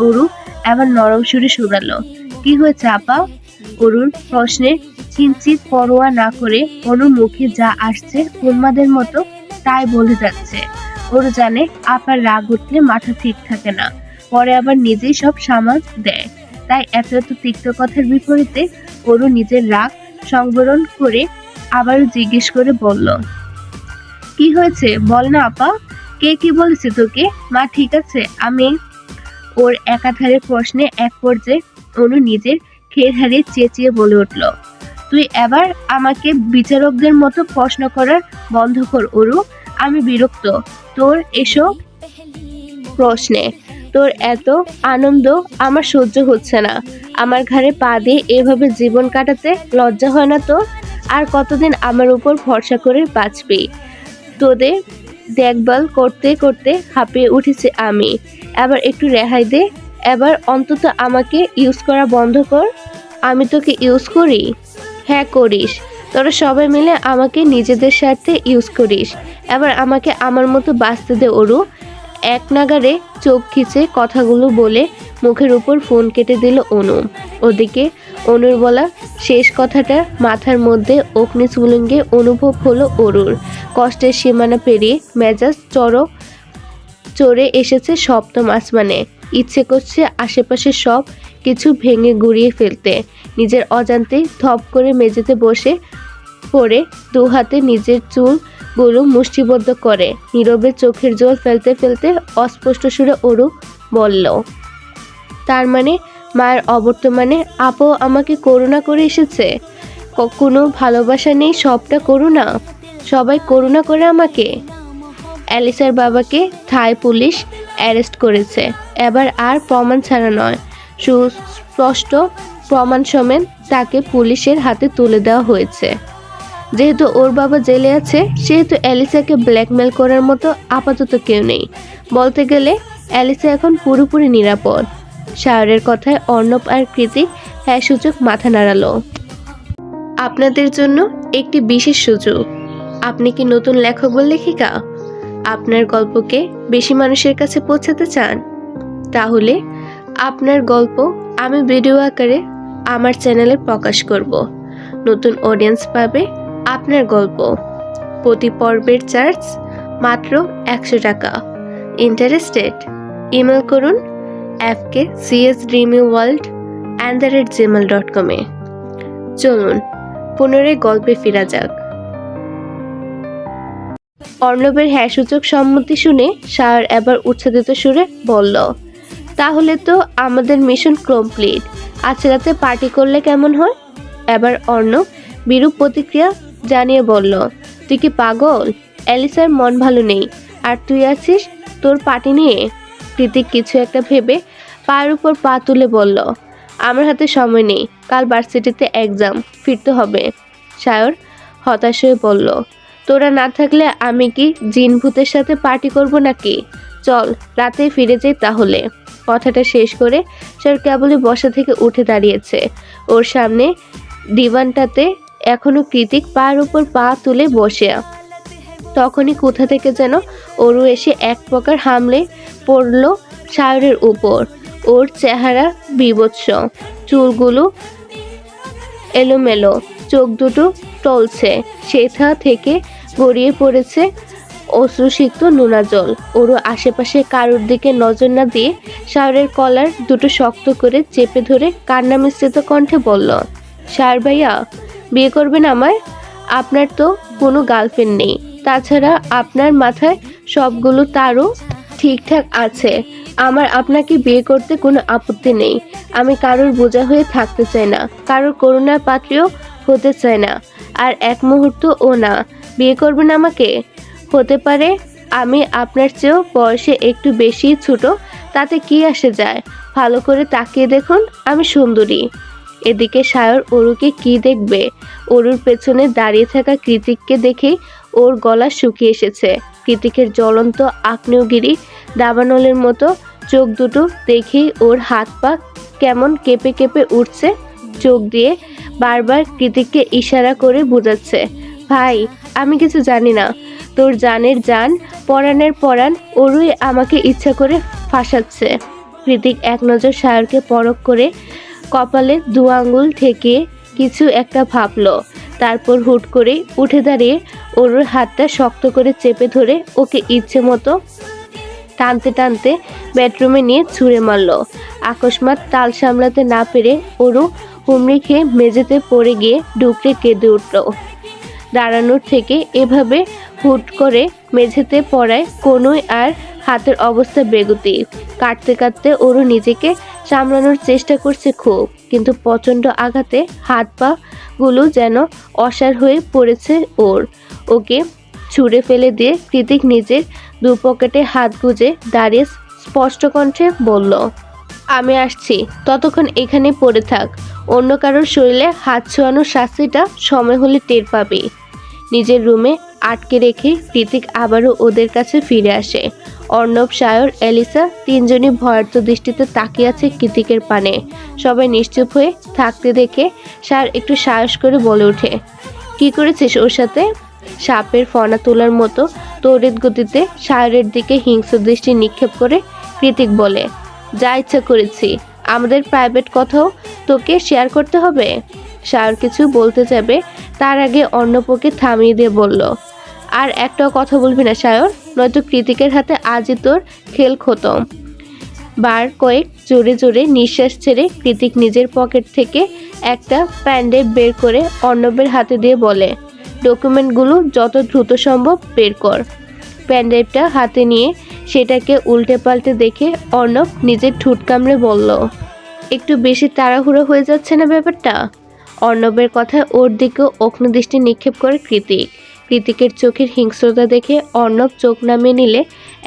অরু এবার নরম সুরে শুধালো, কি হয়েছে আপা? অরুণ প্রশ্নে কিঞ্চিত পরোয়া না করে অনুর মুখে যা আসছে উন্মাদের মতো তাই বলে যাচ্ছে। ওরু জানে আপার রাগ উঠলে মাথা ঠিক থাকে না, পরে আবার নিজেই সব সামাল দেয়। তাই এত এত তিক্ত কথার বিপরীতে ওরু নিজের রাগ সংবরণ করে আবারও জিজ্ঞেস করে বলল, কি হয়েছে বল না আপা? কে কি বলেছে তোকে? মা ঠিক আছে? আমি ওর একাধারে প্রশ্নে এক পর্যায়ে অনু নিজের খেয়ে হারিয়ে চেঁচিয়ে বলে উঠল, তুই এবার আমাকে বিচারকদের মতো প্রশ্ন করার বন্ধ কর অরু। আমি বিরক্ত তোর এসব প্রশ্নে। তোর এত আনন্দ আমার সহ্য হচ্ছে না। আমার ঘাড়ে পা দিয়ে এভাবে জীবন কাটাতে লজ্জা হয় না তোর? আর কতদিন আমার উপর ভরসা করে বাঁচবি? তোদের দেখভাল করতে করতে হাঁপিয়ে উঠেছি আমি। এবার একটু রেহাই দে। এবার অন্তত আমাকে ইউজ করা বন্ধ কর। আমি তোকে ইউজ করি? হ্যাঁ করিস। তোরা সবাই মিলে আমাকে নিজেদের স্বার্থে ইউজ করিস। এবার আমাকে আমার মতো বাঁচতে দে অরু। এক নাগারে চোখ খিচে কথাগুলো বলে মুখের উপর ফোন কেটে দিল অনু। ওদিকে অনুর বলা শেষ কথাটা মাথার মধ্যে অগ্নিস্ফুলিঙ্গে অনুভব হলো অরুর। কষ্টের সীমানা পেরিয়ে মেজাজ চড়ে এসেছে সপ্তম আসমানে। ইচ্ছে করছে আশেপাশে সব কিছু ভেঙে গুড়িয়ে ফেলতে। নিজের অজান্তে ধপ করে মেঝেতে বসে পড়ে দু হাতে নিজের চুলগুলো মুষ্টিবদ্ধ করে নীরবে চোখের জল ফেলতে ফেলতে অস্পষ্ট সুরে অরু বলল, তার মানে মায়ের অবর্তমানে আপু আমাকে করুণা করে এসেছে? কোনো ভালোবাসা নেই, সবটা করুণা? সবাই করুণা করে আমাকে? অ্যালিসার বাবাকে থাই পুলিশ অ্যারেস্ট করেছে। এবার আর প্রমাণ ছাড়া নয়, সুস্পষ্ট প্রমাণ সমেত তাকে পুলিশের হাতে তুলে দেওয়া হয়েছে। যেহেতু ওর বাবা জেলে আছে, সেহেতু অ্যালিসাকে ব্ল্যাকমেল করার মতো আপাতত কেউ নেই। বলতে গেলে অ্যালিসা এখন পুরোপুরি নিরাপদ। শায়রের কথায় অর্ণব আর কৃতিক হ্যাঁ সূচক মাথা নাড়ালো। আপনাদের জন্য একটি বিশেষ সুযোগ। আপনি কি নতুন লেখক বা লেখিকা? আপনার গল্পকে বেশি মানুষের কাছে পৌঁছাতে চান? তাহলে আপনার গল্প আমি ভিডিও আকারে আমার চ্যানেলে প্রকাশ করব। নতুন অডিয়েন্স পাবে আপনার গল্প। প্রতি পর্বের চার্জ মাত্র 100 টাকা। ইন্টারেস্টেড? ইমেল করুন fkcsdreamyworld@gmail.com এ। চলুন পুনরায় গল্পে ফেরা যাক। অর্ণবের হ্যাঁ সূচক সম্মতি শুনে শায়র এবার উচ্ছ্বাসিত সুরে বলল, তাহলে তো আমাদের মিশন কমপ্লিট। আজ রাতে পার্টি করলে কেমন হয়? এবার অর্ণব বিরূপ প্রতিক্রিয়া জানিয়ে বলল, তুই কি পাগল? অ্যালিসার মন ভালো নেই, আর তুই আছিস তোর পার্টি নিয়ে। কৃতিক কিছু একটা ভেবে পায়ের উপর পা তুলে বলল, আমার হাতে সময় নেই, কাল ভার্সিটিতে এক্সাম, ফিরতে হবে। শায়র হতাশ হয়ে বলল, তোরা না থাকলে আমি কি জিন ভূতের সাথে পার্টি করব নাকি? চল রাতে ফিরে যাই তাহলে। কথাটা শেষ করে শায়র কেবলই বসা থেকে উঠে দাঁড়িয়েছে। ওর সামনে ডিভানটাতে এখনো কৃতিক পায়ের উপর পা তুলে বসে। তখনই কোথা থেকে যেন অরু এসে এক প্রকার হামলে পড়ল শায়রের উপর। ওর চেহারা বীভৎস, চুলগুলো এলোমেলো, চোখ দুটো টলছে, সেথা থেকে গড়িয়ে পড়েছে অশ্রুসিক্ত নোনা জল। ওরও আশেপাশে কারোর দিকে নজর না দিয়ে শাওরের কলার দুটো শক্ত করে চেপে ধরে কান্না মিশ্রিত কণ্ঠে বলল, শাওর ভাইয়া, বিয়ে করবেন আমায়? আপনার তো কোনো গার্লফ্রেন্ড নেই, তাছাড়া আপনার মাথায় সবগুলো তারও ঠিকঠাক আছে। আমার আপনাকে বিয়ে করতে কোনো আপত্তি নেই। আমি কারোর বোঝা হয়ে থাকতে চাই না, কারোর করুণার পাত্রীও হতে চাই না, আর এক মুহূর্তও না। বিয়ে করবেন আমাকে? হতে পারে আমি আপনার চেয়েও বয়সে একটু বেশি ছোট, তাতে কি আসে যায়? ভালো করে তাকিয়ে দেখুন, আমি সুন্দরী। এদিকে সায়র অরুকে কি দেখবে? অরুর পেছনে দাঁড়িয়ে থাকা কৃতিককে দেখে ওর গলা শুকিয়ে এসেছে। কৃতিকের জ্বলন্ত আগ্নেয়গিরি দাবানলের মতো চোখ দুটো দেখেই ওর হাত পা কেমন কেঁপে কেঁপে উঠছে। চোখ দিয়ে বারবার কৃতিককে ইশারা করে বোঝাচ্ছে, ভাই, আমি কিছু জানি না। তোর জানের জান, পরাণের পরাণ, ওরই আমাকে ইচ্ছা করে ফাঁসাচ্ছে। কৃতিক এক নজর সায়রকে পরখ করে কপালে দু আঙ্গুল ঠেকিয়ে কিছু একটা ভাবলো। তারপর হুট করে উঠে দাঁড়িয়ে ওর হাতটা শক্ত করে চেপে ধরে ওকে ইচ্ছে মতো টানতে টানতে বেডরুমে নিয়ে ছুঁড়ে মারল। আকস্মাৎ তাল সামলাতে না পেরে ওরও হুমড়ি খেয়ে মেঝেতে পড়ে গিয়ে ডুকরে কেঁদে উঠল। দাঁড়ানোর থেকে এভাবে হুট করে মেঝেতে পড়ায় কোনোই আর হাতের অবস্থা বেগতি। কাটতে কাটতে ওরও নিজেকে সামলানোর চেষ্টা করছে খুব, কিন্তু প্রচণ্ড আঘাতে হাত পা গুলো যেন অসাড় হয়ে পড়েছে ওর। ওকে ছুঁড়ে ফেলে দিয়ে কৃতিক নিজের দু পকেটে হাত গুজে দাঁড়িয়ে স্পষ্ট কণ্ঠে বলল, আমি আসছি, ততক্ষণ এখানে পড়ে থাক। অন্য কারোর শরীরে হাত ছোঁয়ানোর শাস্তিটা সময় হলে টের পাবি। নিজের রুমে আটকে রেখে কৃতিক আবারও ওদের কাছে ফিরে আসে। অর্ণব, সায়র, এলিসা তিনজনই ভয়ার্ত দৃষ্টিতে তাকিয়ে আছে কৃতিকের পানে। সবাই নিশ্চুপ হয়ে থাকতে দেখে সায়র একটু সাহস করে বলে ওঠে, কি করেছিস ওর সাথে? সাপের ফনা তোলার মতো তড়িৎ গতিতে সায়রের দিকে হিংস্র দৃষ্টি নিক্ষেপ করে কৃতিক বলে, যা ইচ্ছা করেছি। আমাদের প্রাইভেট কথাও তোকে শেয়ার করতে হবে? সায়র কিছু বলতে যাবে, তার আগে অর্ণবকে থামিয়ে দিয়ে বলল, আর একটাও কথা বলবি না সায়র, নয়তো কৃতিকের হাতে আজই তোর খেল খতম। বার কয়েক জোরে জোরে নিঃশ্বাস ছেড়ে কৃতিক নিজের পকেট থেকে একটা প্যান্ডেল বের করে অর্ণবের হাতে দিয়ে বলে, ডকুমেন্টগুলো যত দ্রুত সম্ভব বের কর। প্যান্ডেলটা হাতে নিয়ে সেটাকে উল্টে পাল্টে দেখে অর্ণব নিজের ঠোঁট কামড়ে বলল, একটু বেশি তাড়াহুড়ো হয়ে যাচ্ছে না ব্যাপারটা? অর্ণবের কথায় ওর দিকেও অগ্নিদৃষ্টি নিক্ষেপ করে কৃতিক। কৃতিকের চোখের হিংস্রতা দেখে অর্ণব চোখ নামিয়ে নিলে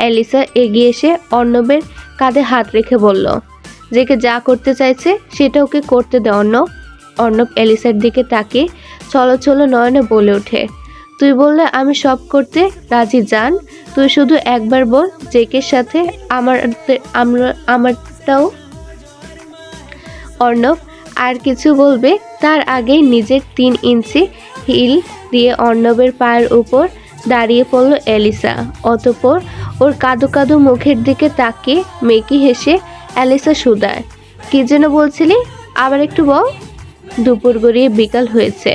এলিসা এগিয়ে এসে অর্ণবের কাঁধে হাত রেখে বলল, যেকে যা করতে চাইছে সেটা ওকে করতে দে অর্ণব। অর্ণব এলিসার দিকে তাকিয়ে চলো চলো নয়নে বলে ওঠে, তুই বললে আমি সব করতে রাজি জান। তুই শুধু একবার বল জেকের সাথে আমারটাও। অর্ণব আর কিছু বলবে তার আগেই নিজের 3 ইঞ্চি হিল দিয়ে অর্ণবের পায়ের উপর দাঁড়িয়ে পড়ল এলিসা। অতঃপর ওর কাদো কাদো মুখের দিকে তাকিয়ে মেকি হেসে এলিসা শুধায়, কি যেন বলছিলি, আবার একটু বল। দুপুর গড়িয়ে বিকাল হয়েছে।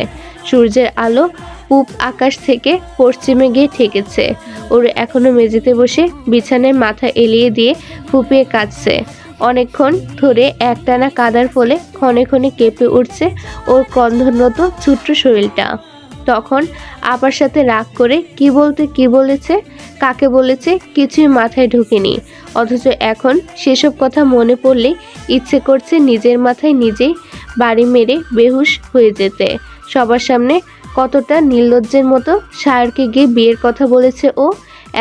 সূর্যের আলো পূব আকাশ থেকে পশ্চিমে গিয়ে ঠেকেছে। ওর এখনো মেঝেতে বসে বিছানায় মাথা এলিয়ে দিয়ে ফুপিয়ে কাঁদছে। অনেকক্ষণ ধরে একটানা কাদার ফলে ক্ষণে ক্ষণে কেঁপে উঠছে ওর কন্ধনরত ছোট্ট শরীরটা। তখন আপার সাথে রাগ করে কি বলতে কি বলেছে, কাকে বলেছে কিছুই মাথায় ঢোকেনি। অথচ এখন সেসব কথা মনে পড়লে ইচ্ছে করছে নিজের মাথায় নিজেই বাড়ি মেরে বেহুশ হয়ে যেতে। সবার সামনে কতটা নির্লজ্জের মতো সায়রকে গিয়ে বিয়ের কথা বলেছে ও।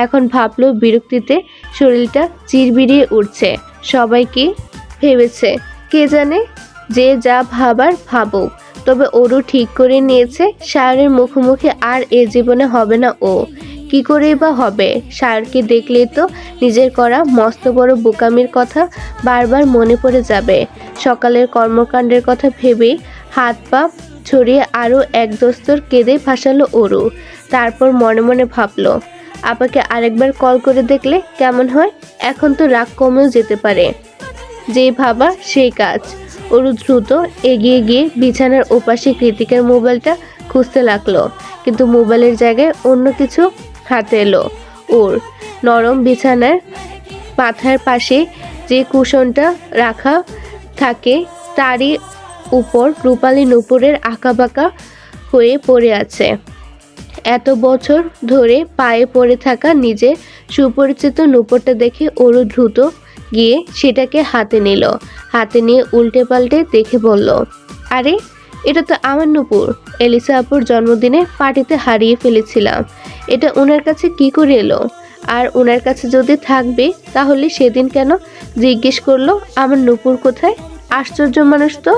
এখন ভাবলো বিরক্তিতে শরীরটা চিরবিড়িয়ে উঠছে। সবাই কি ভেবেছে কে জানে, যে যা ভাবার ভাবুক, তবে ওরও ঠিক করে নিয়েছে সায়রের মুখোমুখি আর এ জীবনে হবে না ও। কি করেই বা হবে? সায়রকে দেখলেই তো নিজের করা মস্ত বড় বোকামির কথা বারবার মনে পড়ে যাবে। সকালের কর্মকাণ্ডের কথা ভেবেই হাত পা ছড়িয়ে আরও এক দস্তর কেঁদে ভাসালো ওরু। তারপর মনে মনে ভাবলো, আপাকে আরেকবার কল করে দেখলে কেমন হয়? এখন তো রাগ কমেও যেতে পারে। যেই ভাবা সেই কাজ। অরু দ্রুত এগিয়ে গিয়ে বিছানার ওপাশে কৃতিকের মোবাইলটা খুঁজতে লাগলো, কিন্তু মোবাইলের জায়গায় অন্য কিছু হাতে এলো ওর। নরম বিছানার মাথার পাশে যে কুশনটা রাখা থাকে তারই উপর রূপালী নূপুরের আঁকাবাঁকা হয়ে পড়ে আছে। এত বছর ধরে পায়ে পড়ে থাকা নিজের সুপরিচিত নূপুরটা দেখে অরু দ্রুত গিয়ে সেটাকে হাতে নিল। হাতে নিয়ে উল্টে পাল্টে দেখে বলল, আরে এটা তো আমার নূপুর। এলিসা আপুর জন্মদিনে পার্টিতে হারিয়ে ফেলেছিলাম। এটা ওনার কাছে কি করে এলো? আর ওনার কাছে যদি থাকবে তাহলে সেদিন কেন জিজ্ঞেস করলো আমার নূপুর কোথায়? আশ্চর্য মানুষ তো।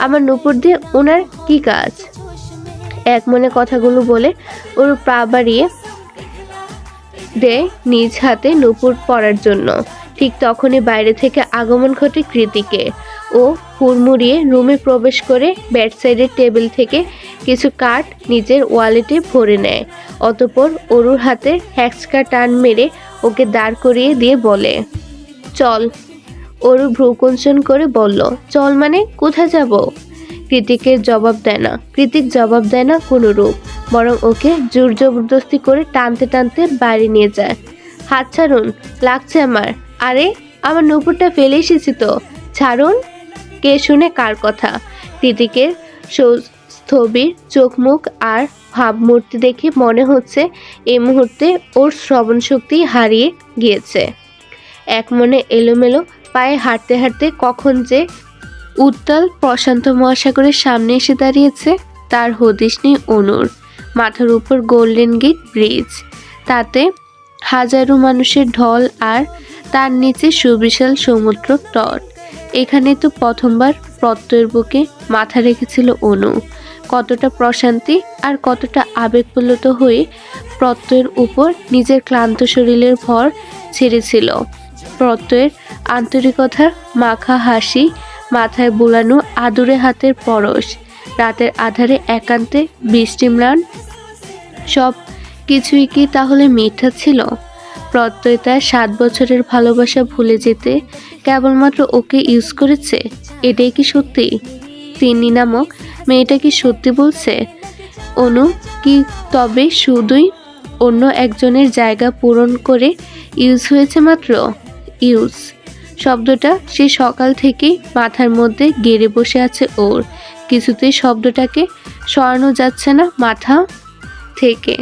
আমার নূপুর দিয়ে ওনার কি কাজ? এক মনে কথাগুলো বলে ওর পা বাড়িয়ে দেয় নিজ হাতে নূপুর পরার জন্য। ঠিক তখনই বাইরে থেকে আগমন ঘটে কৃতিকে। ও হুড়মুড়িয়ে রুমে প্রবেশ করে বেড সাইডের টেবিল থেকে কিছু কাঠ নিজের ওয়ালেটে ভরে নেয়। অতঃপর অরুর হাতে হ্যাঁচকা টান মেরে ওকে দাঁড় করিয়ে দিয়ে বলে, চল। অরু ভ্রুকুঞ্চন করে বলল, চল মানে কোথায় যাব? কৃতিক জবাব দেয় না কোনো রূপ, বরং ওকে জোর জবরদস্তি করে টানতে টানতে বাড়ি নিয়ে যায়। হাত ছাড়ুন, লাগছে আমার। আরে আমার নূপুরটা ফেলে এসেছি তো, ছাড়ুন। কে শুনে কার কথা? কৃতিকের স্থবির চোখ মুখ আর ভাবমূর্তি দেখে মনে হচ্ছে এই মুহূর্তে ওর শ্রবণ শক্তি হারিয়ে গিয়েছে। এক মনে এলোমেলো পায়ে হাঁটতে হাঁটতে কখন যে উত্তাল প্রশান্ত মহাসাগরের সামনে এসে দাঁড়িয়েছে তার হদিশ নেই অনুর। মাথার উপর গোল্ডেন গেট ব্রিজ, তাতে হাজারো মানুষের ঢল, আর তার নিচে সুবিশাল সমুদ্র তট। এখানে তো প্রথমবার প্রত্যয়ের বুকে মাথা রেখেছিল অনু। কতটা প্রশান্তি আর কতটা আবেগপ্রলুত হয়ে প্রত্যয়ের উপর নিজের ক্লান্ত শরীরের ভর ছেড়েছিল। প্রত্যয়ের আন্তরিকতার মাখা হাসি, মাথায় বুলানো আদুরে হাতের পরশ, রাতের আধারে একান্তে বৃষ্টিম্লান, সব কিছুই কি তাহলে মিথ্যা ছিল? প্রত্যয় তার 7 বছরের ভালোবাসা ভুলে যেতে কেবলমাত্র ওকে ইউজ করেছে? এটাই কি সত্যি? তিন্নি নামক মেয়েটা কি সত্যি বলছে? অনু কি তবে শুধুই অন্য একজনের জায়গা পূরণ করে ইউজ হয়েছে মাত্র? ইউজ শব্দটা সে সকাল থেকেই মাথার মধ্যে গেড়ে বসে আছে ওর। কিছুতেই শব্দটাকে সরানো যাচ্ছে না মাথা থেকে।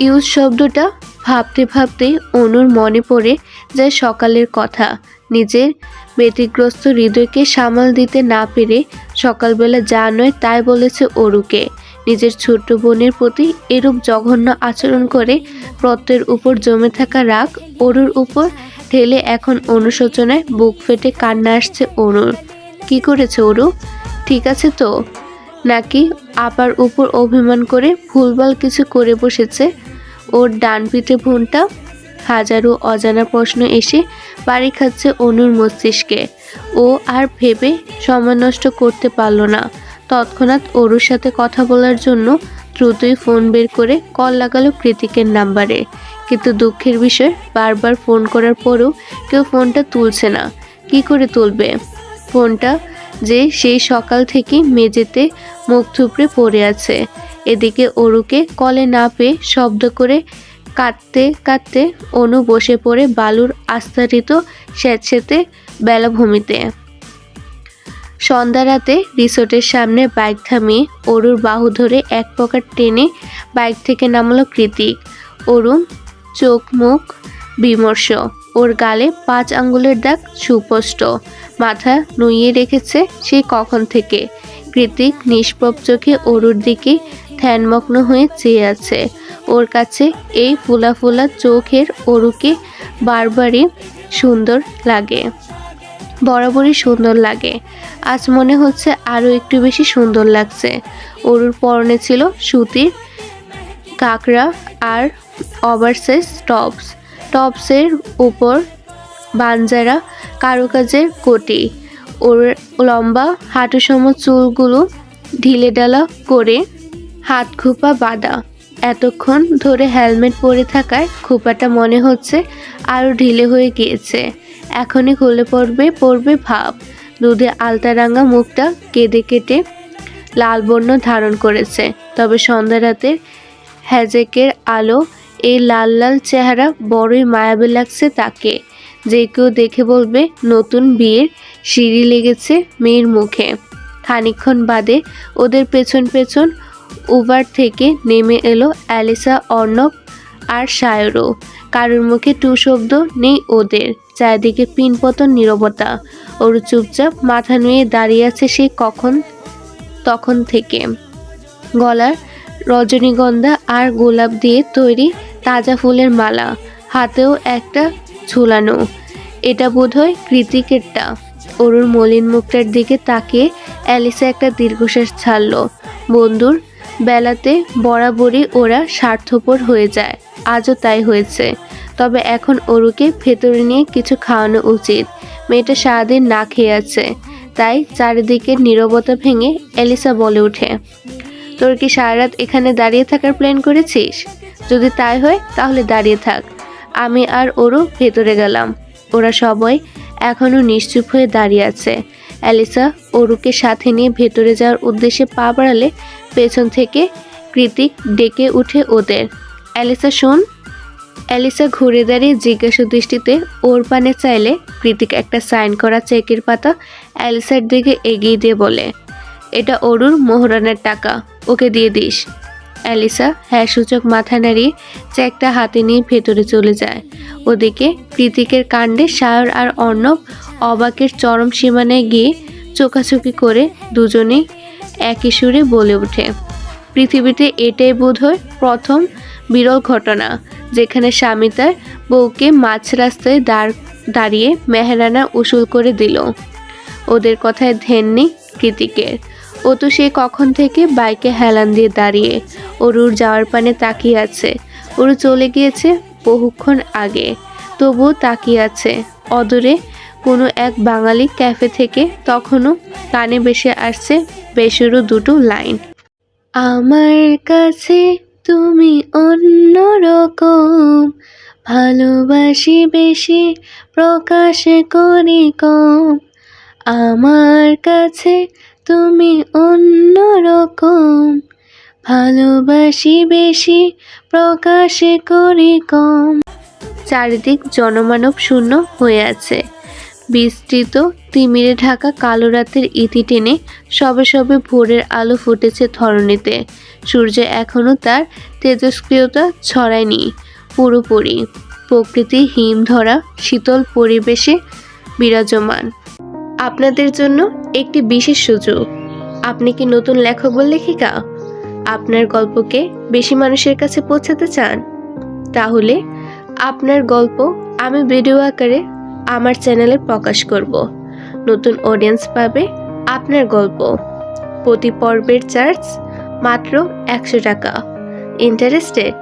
ইউজ শব্দটা ভাবতে ভাবতেই অনুর মনে পড়ে যায় সকালের কথা। নিজের ব্যতিগ্রস্ত হৃদয়কে সামাল দিতে না পেরে সকালবেলা যা নয় তাই বলেছে অরুকে। নিজের ছোট্ট বোনের প্রতি এরূপ জঘন্য আচরণ করে প্রত্যয়ের উপর জমে থাকা রাগ অরুর উপর ঢেলে এখন অনুশোচনায় বুক ফেটে কান্না আসছে অনুর। কি করেছে অরু? ঠিক আছে তো? নাকি আপার উপর অভিমান করে ভুলভাল কিছু করে বসেছে? ওর ডান পিঠে ভুনটা। হাজারো অজানা প্রশ্ন এসে বাড়ি খাচ্ছে অনুর মস্তিষ্কে। ও আর ভেবে সময় নষ্ট করতে পারল না। তৎক্ষণাৎ অরুর সাথে কথা বলার জন্য দ্রুতই ফোন বের করে কল লাগালো কৃতিকের নাম্বারে। কিন্তু দুঃখের বিষয়, বারবার ফোন করার পরেও কেউ ফোনটা তুলছে না। কি করে তুলবে? ফোনটা যে সেই সকাল থেকে মেঝেতে মুখ থুবড়ে পড়ে আছে। এদিকে অরুকে কলে না পেয়ে শব্দ করে কাঁদতে কাঁদতে অনু বসে পড়ে বালুর আস্তারিত স্যাঁতস্যাঁতে বেলাভূমিতে। সন্ধ্যা রাতে রিসোর্টের সামনে বাইক থামিয়ে অরুর বাহু ধরে এক প্রকার টেনে বাইক থেকে নামলো কৃতিক। অরু চোখ মুখ বিমর্ষ, ওর গালে 5 আঙ্গুলের দাগ সুস্পষ্ট। মাথা নুইয়ে রেখেছে সেই কখন থেকে। কৃতিক নিষ্প্রভ চোখে অরুর দিকে ধ্যানমগ্ন হয়ে চেয়ে আছে। ওর কাছে এই ফুলা ফুলা চোখের অরুকে বারবারই সুন্দর লাগে, বরাবরই সুন্দর লাগে। আজ মনে হচ্ছে আরও একটু বেশি সুন্দর লাগছে। অরুর পরনে ছিল সুতির কাকড়া আর ওভারসাইজ টপসের উপর বানজারা কারুকাজের কোটি। ওর লম্বা হাঁটুসম চুলগুলো ঢিলেঢালা করে হাত খোপা বাঁধা। এতক্ষণ ধরে হেলমেট পরে থাকায় খোপাটা মনে হচ্ছে আরও ঢিলে হয়ে গিয়েছে। এখনই হলে পড়বে ভাব। দুধে আলতা রাঙা মুখটা কেঁদে কেটে লাল বর্ণ ধারণ করেছে। তবে সন্ধ্যা রাতের হ্যাজেকের আলো এই লাল লাল চেহারা বড়ই মায়াবী লাগছে তাকে। যে কেউ দেখে বলবে নতুন বিয়ের সিঁড়ি লেগেছে মেয়ের মুখে। খানিকক্ষণ বাদে ওদের পেছন পেছন উবার থেকে নেমে এলো অ্যালিসা, অর্ণব আর সায়রও। কারোর মুখে টু শব্দ নেই ওদের। চারিদিকে পিনপতন নীরবতা। ওর চুপচাপ মাথা নুয়ে দাঁড়িয়ে আছে সেই তখন থেকে। গলার রজনীগন্ধা আর গোলাপ দিয়ে তৈরি তাজা ফুলের মালা, হাতেও একটা ঝোলানো। এটা বোধহয় কৃতিকেরটা। অরুর মলিন মুখটার দিকে তাকিয়ে অ্যালিসা একটা দীর্ঘশ্বাস ছাড়ল। বন্ধুর বেলাতে বরাবরই ওরা স্বার্থপর হয়ে যায়, আজও তাই হয়েছে। তবে এখন অরুকে ভেতরে নিয়ে কিছু খাওয়ানো উচিত। মেয়েটা সারাদিন না খেয়ে আছে। তাই চারিদিকের নীরবতা ভেঙে অ্যালিসা বলে ওঠে, তোর কি সারা রাত এখানে দাঁড়িয়ে থাকার প্ল্যান করেছিস? যদি তাই হয় তাহলে দাঁড়িয়ে থাক। আমি আর ওরও ভেতরে গেলাম। ওরা সবাই এখনও নিশ্চুপ হয়ে দাঁড়িয়ে আছে। অ্যালিসা অরুকে সাথে নিয়ে ভেতরে যাওয়ার উদ্দেশ্যে পা বাড়ালে পেছন থেকে কৃতিক ডেকে উঠে ওদের। অ্যালিসা শোন। অ্যালিসা ঘুরে দাঁড়িয়ে জিজ্ঞাসা দৃষ্টিতে ওর পানে চাইলে কৃতিক একটা সাইন করা চেকের পাতা অ্যালিসার দিকে এগিয়ে দিয়ে বলে, এটা অরুর মোহরানার টাকা, ওকে দিয়ে দিস। অ্যালিসা হ্যাঁ সূচক মাথা নাড়িয়ে চেকটা হাতে নিয়ে ভেতরে চলে যায়। ওদিকে কৃতিকের কাণ্ডে সায়র আর অর্ণব অবাকের চরম সীমানায় গিয়ে চোখাচোখি করে দুজনেই একই সুরে বলে ওঠে, পৃথিবীতে এটাই বোধহয় প্রথম বিরল ঘটনা যেখানে স্বামী তার বউকে মাঝ রাস্তায় দাঁড়িয়ে মেহরানা উসুল করে দিল। ওদের কথায় ধ্যান নেই কৃতিকের। ও তো সে কখন থেকে বাইকে হেলান দিয়ে দাঁড়িয়ে অরুর যাওয়ার পানে তাকিয়ে আছে। অরু চলে গিয়েছে বহুক্ষণ আগে, তবুও তাকিয়ে আছে। অদূরে কোনো এক বাঙালি ক্যাফে থেকে তখনও কানে ভেসে আসছে বেসুরো দুটো লাইন, আমার কাছে তুমি অন্যরকম, ভালোবাসি বেশি প্রকাশ করি কম। আমার কাছে তুমি অন্যরকম, ভালোবাসি বেশি প্রকাশ করি কম। চারিদিক জনমানব শূন্য হয়ে আছে। বিস্তৃত তিমিরে ঢাকা কালো রাতের ইতি টেনে সবে সবে ভোরের আলো ফুটেছে ধরণীতে। সূর্য এখনো তার তেজস্ক্রিয়তা ছড়ায়নি পুরোপুরি। প্রকৃতি হিম ধরা শীতল পরিবেশে বিরাজমান। আপনাদের জন্য একটি বিশেষ সুযোগ। আপনি কি নতুন লেখক বা লেখিকা? আপনার গল্পকে বেশি মানুষের কাছে পৌঁছাতে চান? তাহলে আপনার গল্প আমি ভিডিও আকারে আমার চ্যানেলে প্রকাশ করব। নতুন অডিয়েন্স পাবে আপনার গল্প। প্রতি পর্বের চার্জ মাত্র 100 টাকা। ইন্টারেস্টেড?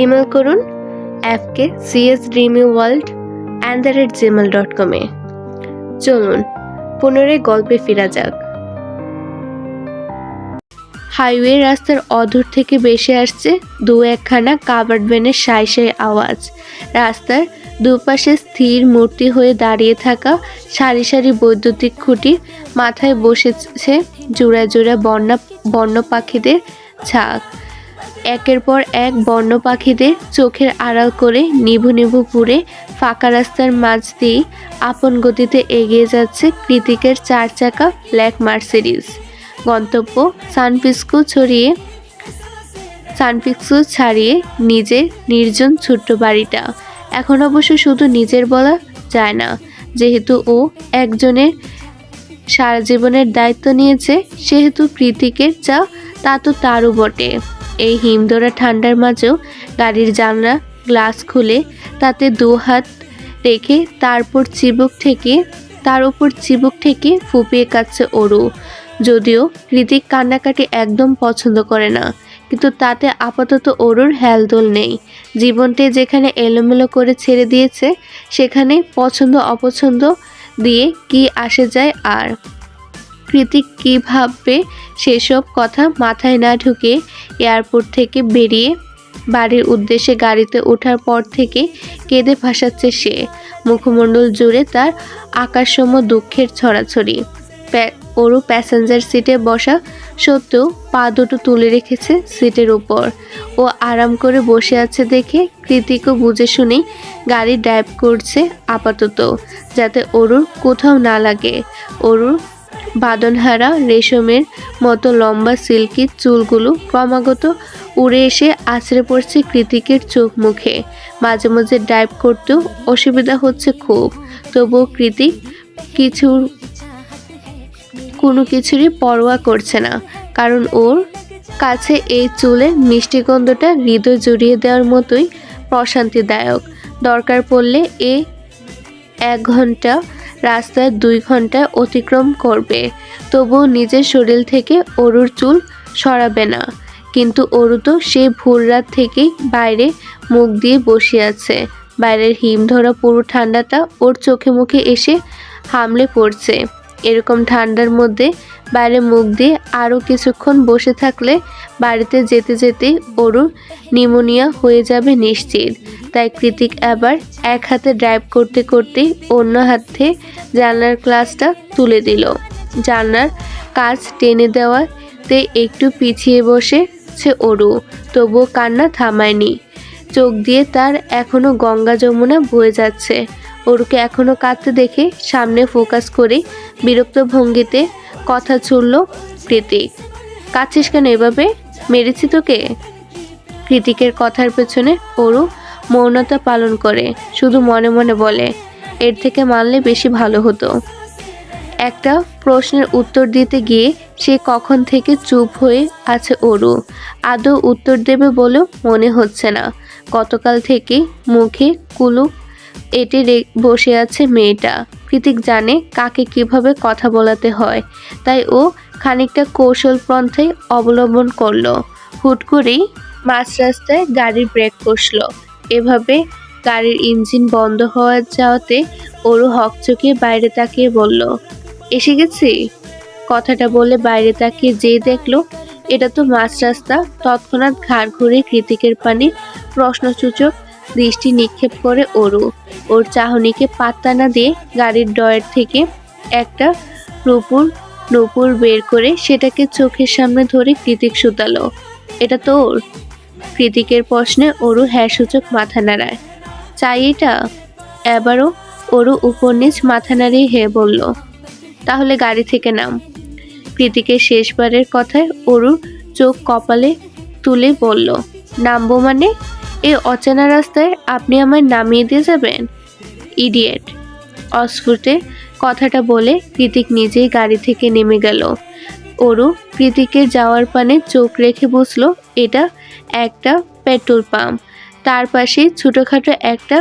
ইমেল করুন fkcsdreamyworld@gmail.com এ। চলুন পুনরায় গল্পে ফেরা যাক। হাইওয়ে রাস্তার অদূর থেকে ভেসে আসছে দু একখানা কাভার্ড ভ্যানের সাই সাই আওয়াজ। রাস্তার দুপাশে স্থির মূর্তি হয়ে দাঁড়িয়ে থাকা সারি সারি বৈদ্যুতিক খুঁটি, মাথায় বসেছে জোড়ায় জোড়ায় বন্য পাখিদের ঝাঁক। একের পর এক বন্য পাখিদের চোখের আড়াল করে নিভু নিভু পুড়ে ফাঁকা রাস্তার মাঝ দিয়ে আপন গতিতে এগিয়ে যাচ্ছে কৃতিকের 4 চাকা ব্ল্যাক মার্সিডিজ। গন্তব্য সানফিস্কো ছাড়িয়ে নিজের নির্জন ছোট্ট বাড়িটা। এখন অবশ্য শুধু নিজের বলা যায় না, যেহেতু ও একজনের সারা জীবনের দায়িত্ব নিয়েছে, সেহেতু কৃতিকের যা তা তো তারও বটে। এই হিমধরা ঠান্ডার মাঝেও গাড়ির জানলা গ্লাস খুলে তাতে 2 হাত রেখে তার উপর চিবুক থেকে ফুপিয়ে কাচ্ছে অরু। যদিও কৃতিক কান্নাকাটি একদম পছন্দ করে না, কিন্তু তাতে আপাতত অরুর হেলদোল নেই। জীবনটি যেখানে এলোমেলো করে ছেড়ে দিয়েছে, সেখানে পছন্দ অপছন্দ দিয়ে কি আসে যায় আর। কৃতিক কী ভাববে সেসব কথা মাথায় না ঢুকে এয়ারপোর্ট থেকে বেরিয়ে বাড়ির উদ্দেশ্যে গাড়িতে ওঠার পর থেকে কেঁদে ভাসাচ্ছে সে। মুখমণ্ডল জুড়ে তার আকাশসম দুঃখের ছড়াছড়ি। ওরু প্যাসেঞ্জার সিটে বসা সত্ত্বেও পা দুটো তুলে রেখেছে সিটের উপর। ও আরাম করে বসে আছে দেখে কৃতিকও বুঝে শুনেই গাড়ি ড্রাইভ করছে আপাতত, যাতে ওরুর কোথাও না লাগে। ওরুর বাঁধনহারা রেশমের মতো লম্বা সিল্কি চুলগুলো ক্রমাগত উড়ে এসে আছড়ে পড়ছে কৃতিকের চোখ মুখে। মাঝে মাঝে ড্রাইভ করতেও অসুবিধা হচ্ছে খুব, তবুও কৃতিক কোনো কিছুরই পরোয়া করছে না, কারণ ওর কাছে এই চুলের মিষ্টি গন্ধটা হৃদয় জড়িয়ে দেওয়ার মতোই প্রশান্তিদায়ক। দরকার পড়লে 1 ঘন্টা রাস্তায় 2 ঘন্টায় অতিক্রম করবে, তবুও নিজের শরীর থেকে অরুর চুল সরাবে না। কিন্তু অরু তো সেই ভোর রাত থেকেই বাইরে মুখ দিয়ে বসে আছে। বাইরের হিম ধরা পুরো ঠান্ডাটা ওর চোখে মুখে এসে হামলে পড়ছে। এরকম ঠান্ডার মধ্যে বাইরে মুখ দিয়ে আরও কিছুক্ষণ বসে থাকলে বাড়িতে যেতে যেতে অরুর নিউমোনিয়া হয়ে যাবে নিশ্চিত। তাই কৃতিক আবার এক হাতে ড্রাইভ করতে করতে অন্য হাতে জানলার গ্লাসটা তুলে দিল। জানলার কাজ টেনে দেওয়াতে একটু পিছিয়ে বসেছে অরু, তবুও কান্না থামায়নি। চোখ দিয়ে তার এখনো গঙ্গা যমুনা বয়ে যাচ্ছে। অরুকে এখনো কাঁদতে দেখে সামনে ফোকাস করে বিরক্ত ভঙ্গিতে কথা ছুড়ল কৃতিক। কাঁদছিস কেন এভাবে? মেরেছি তোকে? কৃতিকের কথার পেছনে অরু মৌনতা পালন করে, শুধু মনে মনে বলে, এর থেকে মানলে বেশি ভালো হতো। একটা প্রশ্নের উত্তর দিতে গিয়ে সে কখন থেকে চুপ হয়ে আছে অরু। আদৌ উত্তর দেবে বলেও মনে হচ্ছে না। গতকাল থেকে মুখে কুলুপ এঁটে বসে আছে মেয়েটা। কৃতিক জানে কাকে কিভাবে কথা বলাতে হয়, তাই ও খানিকটা কৌশল পন্থাই অবলম্বন করলো। হুট করেই মাঝ রাস্তায় গাড়ির ব্রেক কষল। এভাবে গাড়ির ইঞ্জিন বন্ধ হওয়া যাওয়াতে ওরু হকচকিয়ে বাইরে তাকিয়ে বলল, এসে গেছি। কথাটা বলে বাইরে তাকিয়ে যেই দেখলো এটা তো মাঝ রাস্তা। তৎক্ষণাৎ ঘাড় ঘুরে কৃতিকের পানে প্রশ্নসূচক দৃষ্টি নিক্ষেপ করে অরু। ওর চাহনিকে পাত্তা না দিয়ে গাড়ির ডয়ের থেকে একটা নূপুর বের করে সেটাকে চোখের সামনে ধরে কৃতিক সুতালো। এটা তোর? কৃতিকের প্রশ্নে অরু হ্যাঁ সূচক মাথা নাড়ায়। চাই এটা? এবারও অরু উপর নিচ মাথা নাড়িয়ে হ্যাঁ বলল। তাহলে গাড়ি থেকে নাম। কৃতিকের শেষবারের কথায় অরু চোখ কপালে তুলে বলল, নামবো মানে? এই অচেনা রাস্তায় আপনি আমায় নামিয়ে দিয়ে যাবেন? ইডিয়েট। অস্ফুটে কথাটা বলে কৃতিক নিজেই গাড়ি থেকে নেমে গেল। অরু কৃতিকের যাওয়ার পানে চোখ রেখে বুঝলো এটা একটা পেট্রোল পাম্প। তার পাশে ছোটোখাটো একটা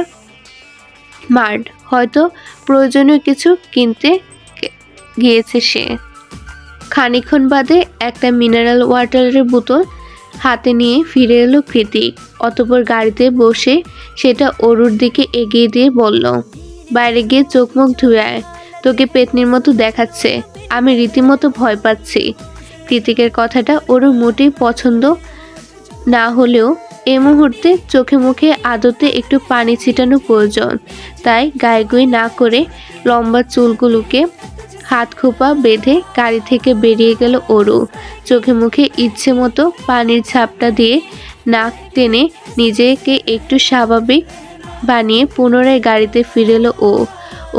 মাঠ, হয়তো প্রয়োজনীয় কিছু কিনতে গিয়েছে সে। খানিকক্ষণ বাদে একটা মিনারেল ওয়াটারের বোতল হাতে নিয়ে ফিরে এলো কৃতিক। অতঃপর গাড়িতে বসে সেটা অরুর দিকে এগিয়ে দিয়ে বলল, বাইরে গিয়ে চোখ মুখ ধুয়ে আয়, তোকে পেতনির মতো দেখাচ্ছে। আমি রীতিমতো ভয় পাচ্ছি। কৃতিকের কথাটা অরুর মোটেই পছন্দ না হলেও এ মুহূর্তে চোখে মুখে আদতে একটু পানি ছিটানো প্রয়োজন। তাই গায়েগুই না করে লম্বা চুলগুলোকে হাত খোপা বেঁধে গাড়ি থেকে বেরিয়ে গেল অরু। চোখে মুখে ইচ্ছে মতো পানির ঝাপটা দিয়ে নাক টেনে নিজেকে একটু স্বাভাবিক বানিয়ে পুনরায় গাড়িতে ফিরে এলো ও।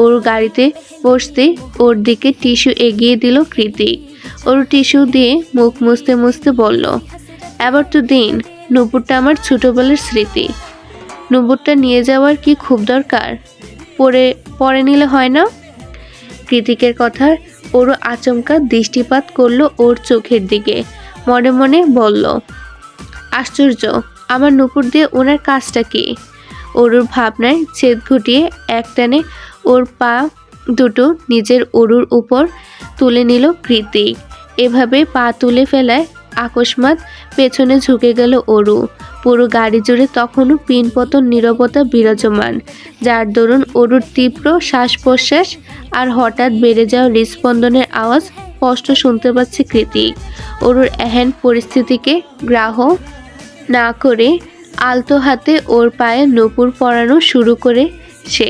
ওর গাড়িতে বসতে ওর দিকে টিস্যু এগিয়ে দিল কৃতিক। ওর টিস্যু দিয়ে মুখ মুছতে মুছতে বলল, এবার তো দিন। নূপুরটা আমার ছোটবেলার স্মৃতি। নূপুরটা নিয়ে যাওয়ার কি খুব দরকার? পরে নিলে হয় না? কৃতিকের কথার ওরও আচমকা দৃষ্টিপাত করলো ওর চোখের দিকে। মনে মনে বলল, আশ্চর্য, আমার নূপুর দিয়ে ওনার কাজটা কি? অরুর ভাবনায় ছেদ ঘটিয়ে একটানে ওর পা দুটো নিজের অরুর উপর তুলে নিল কৃতিক। এভাবে পা তুলে ফেলায় আকস্মাৎ পেছনে ঝুঁকে গেল অরু। পুরো গাড়ি জুড়ে তখনও পিনপতন নীরবতা বিরাজমান, যার দরুন অরুর তীব্র শ্বাস প্রশ্বাস আর হঠাৎ বেড়ে যাওয়া হৃদস্পন্দনের আওয়াজ স্পষ্ট শুনতে পাচ্ছে কৃতিক। অরুর এহেন পরিস্থিতিকে গ্রাহ্য না করে আলতো হাতে ওর পায়ে নূপুর পরানো শুরু করে সে।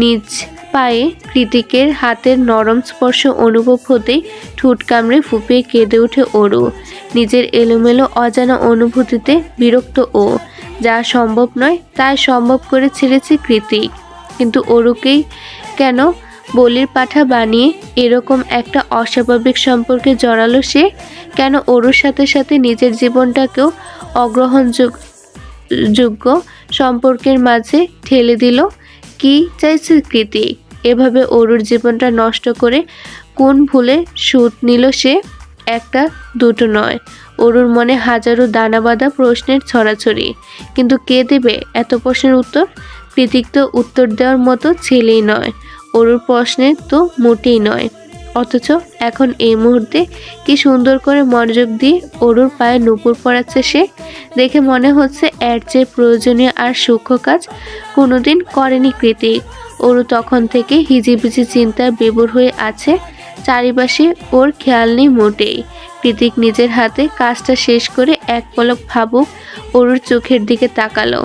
নিজ পায়ে কৃতিকের হাতের নরম স্পর্শ অনুভব হতেই ঠোঁট কামড়ে ফুঁপিয়ে কেঁদে ওঠে অরু। নিজের এলোমেলো অজানা অনুভূতিতে বিরক্ত ও, যা সম্ভব নয় তাই সম্ভব করে ছেড়েছে কৃতিক। কিন্তু অরুকেই কেন বলির পাঠা বানিয়ে এরকম একটা অস্বাভাবিক সম্পর্কে জড়ালো সে? কেন অরুর সাথে সাথে নিজের জীবনটাকেও অগ্রহণযোগ্য সম্পর্কের মাঝে ঠেলে দিল? কি চাইছে কৃতিক? এভাবে অরুর জীবনটা নষ্ট করে কোন ভুলে সুদ নিল সে? একটা দুটো নয়, অরুর মনে হাজারো দানাবাঁধা প্রশ্নের ছড়াছড়ি। কিন্তু কে দেবে এত প্রশ্নের উত্তর? কৃতিক তো উত্তর দেওয়ার মতো ছেলেই নয়, অরুর প্রশ্নের তো মোটেই নয়। অথচ এখন এই মুহূর্তে কি সুন্দর করে মনোযোগ দিয়ে অরুর পায়ে নুপুর পরাচ্ছে সে। দেখে মনে হচ্ছে এর চেয়ে প্রয়োজনীয় আর সূক্ষ্ম কাজ কোনোদিন করেনি কৃতিক। অরু তখন থেকে হিজিবিজি চিন্তায় বিভোর হয়ে আছে। চারিপাশে ওর খেয়াল নেই মোটেই। কৃতিক নিজের হাতে কাজটা শেষ করে এক পলক ভাবুক অরুর চোখের দিকে তাকালো।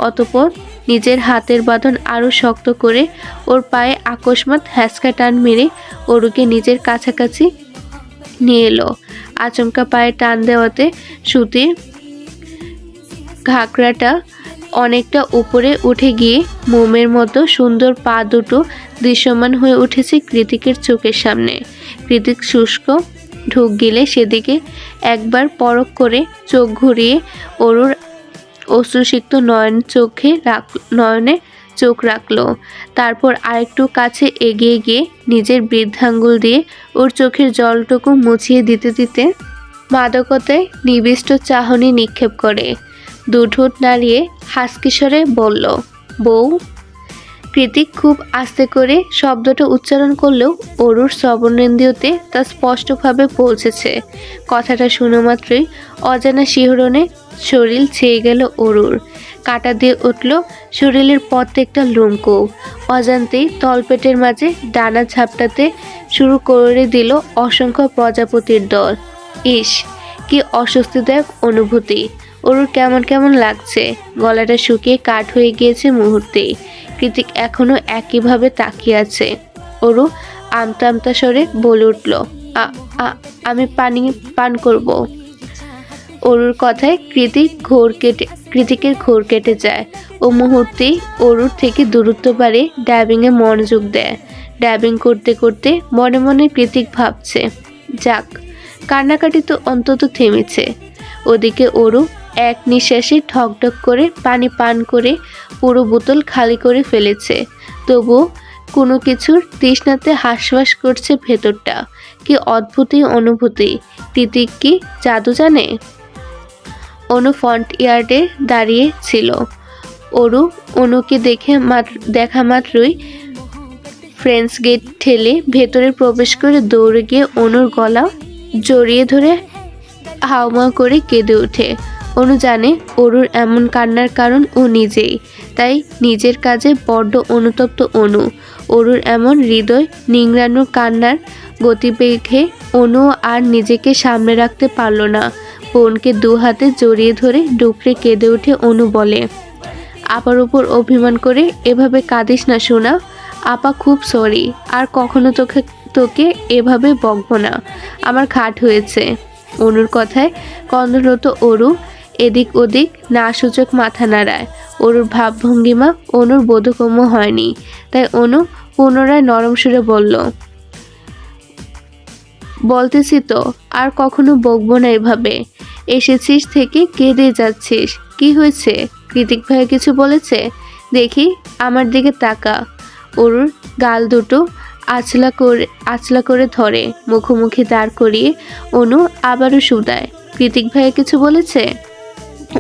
অতঃপর নিজের হাতের বাঁধন আরও শক্ত করে ওর পায়ে আকস্মাৎ হ্যাঁচকা টান মেরে অরুকে নিজের কাছাকাছি নিয়ে এলো। আচমকা পায়ে টান দেওয়াতে সুতির ঘাগরাটা অনেকটা উপরে উঠে গিয়ে মোমের মতো সুন্দর পা দুটো দৃশ্যমান হয়ে উঠেছে কৃতিকের চোখের সামনে। কৃতিক শুষ্ক ঢুক গেলে সেদিকে একবার পরখ করে চোখ ঘুরিয়ে অরুর অশ্রুসিক্ত নয়নে চোখ রাখলো। তারপর আরেকটু কাছে এগিয়ে গিয়ে নিজের বৃদ্ধাঙ্গুল দিয়ে ওর চোখের জলটুকু মুছিয়ে দিতে দিতে মাদকতায় নিবিষ্ট চাহনি নিক্ষেপ করে দুঠোঁট নাড়িয়ে হাসকিস্বরে বলল, বউ। কৃতিক খুব আস্তে করে শব্দটা উচ্চারণ করলেও অরুর শ্রবণেন্দ্রিয়তে তা স্পষ্টভাবে পৌঁছেছে। কথাটা শুনে মাত্রই অজানা শিহরণে শরীর ছেয়ে গেল অরুর। কাটা দিয়ে উঠল শরীরের প্রত্যেকটা লোমকূপ। অজান্তেই তলপেটের মাঝে ডানা ঝাপটাতে শুরু করে দিল অসংখ্য প্রজাপতির দল। ইস, কি অস্বস্তিদায়ক অনুভূতি! অরুর কেমন কেমন লাগছে। গলাটা শুকিয়ে কাঠ হয়ে গিয়েছে মুহূর্তেই। কৃতিক এখনো একইভাবে তাকিয়ে আছে। অরু আমতা আমতা স্বরে বলে উঠল, আমি পানি পান করব। অরুর কথায় কৃতিকের ঘোর কেটে যায়। ও মুহূর্তেই অরুর থেকে দূরত্ব বাড়ে ড্যাবিংয়ে মনোযোগ দেয়। ড্যাবিং করতে করতে মনে মনে কৃতিক ভাবছে, যাক, কান্নাকাটি তো অন্তত থেমেছে। ওদিকে অরু এক নিঃশ্বাসে ঢকঢক করে পানি পান করে পুরো বোতল খালি করে ফেলেছে। তবুও কোনো কিছুর তৃষ্ণাতে হাঁসফাঁস করছে ভেতরটা। কি অদ্ভুতই অনুভূতি! কৃতিক কি জাদু জানে? অনু ফ্রন্ট ইয়ার্ডে দাঁড়িয়ে ছিল। অরু অনুকে দেখা মাত্রই ফ্রেঞ্চ গেট ঠেলে ভেতরে প্রবেশ করে দৌড়ে গিয়ে অনুর গলা জড়িয়ে ধরে হাউমাউ করে কেঁদে ওঠে। অনু জানে অরুর এমন কান্নার কারণ ও নিজেই, তাই নিজের কাজে বড্ড অনুতপ্ত অনু। অরুর এমন হৃদয় নিংড়ানোর কান্নার গতিবেগে অনু আর নিজেকে সামনে রাখতে পারল না। বোনকে দু হাতে জড়িয়ে ধরে ডুকরে কেঁদে উঠে অনু বলে, আপার উপর অভিমান করে এভাবে কাঁদিস না সোনা। আপা খুব সরি, আর কখনো তোকে এভাবে বকবো না। আমার ঘাট হয়েছে। অনুর কথায় কন্দরত অরু এদিক ওদিক না সূচক মাথা নাড়ায়। অরুর ভাবভঙ্গিমা অনুর বোধগম্য হয়নি, তাই অনু পুনরায় নরম সুরে বলল, বলতেছি তো আর কখনো বকবো না এভাবে। এসেছিস থেকে কেঁদে যাচ্ছিস, কি হয়েছে? কৃতিক ভাই কিছু বলেছে? দেখি আমার দিকে তাকা। অরুর গাল দুটো আঁচলা করে ধরে মুখোমুখি দাঁড় করিয়ে অনু আবারও শুধায়, কৃতিক ভাই কিছু বলেছে?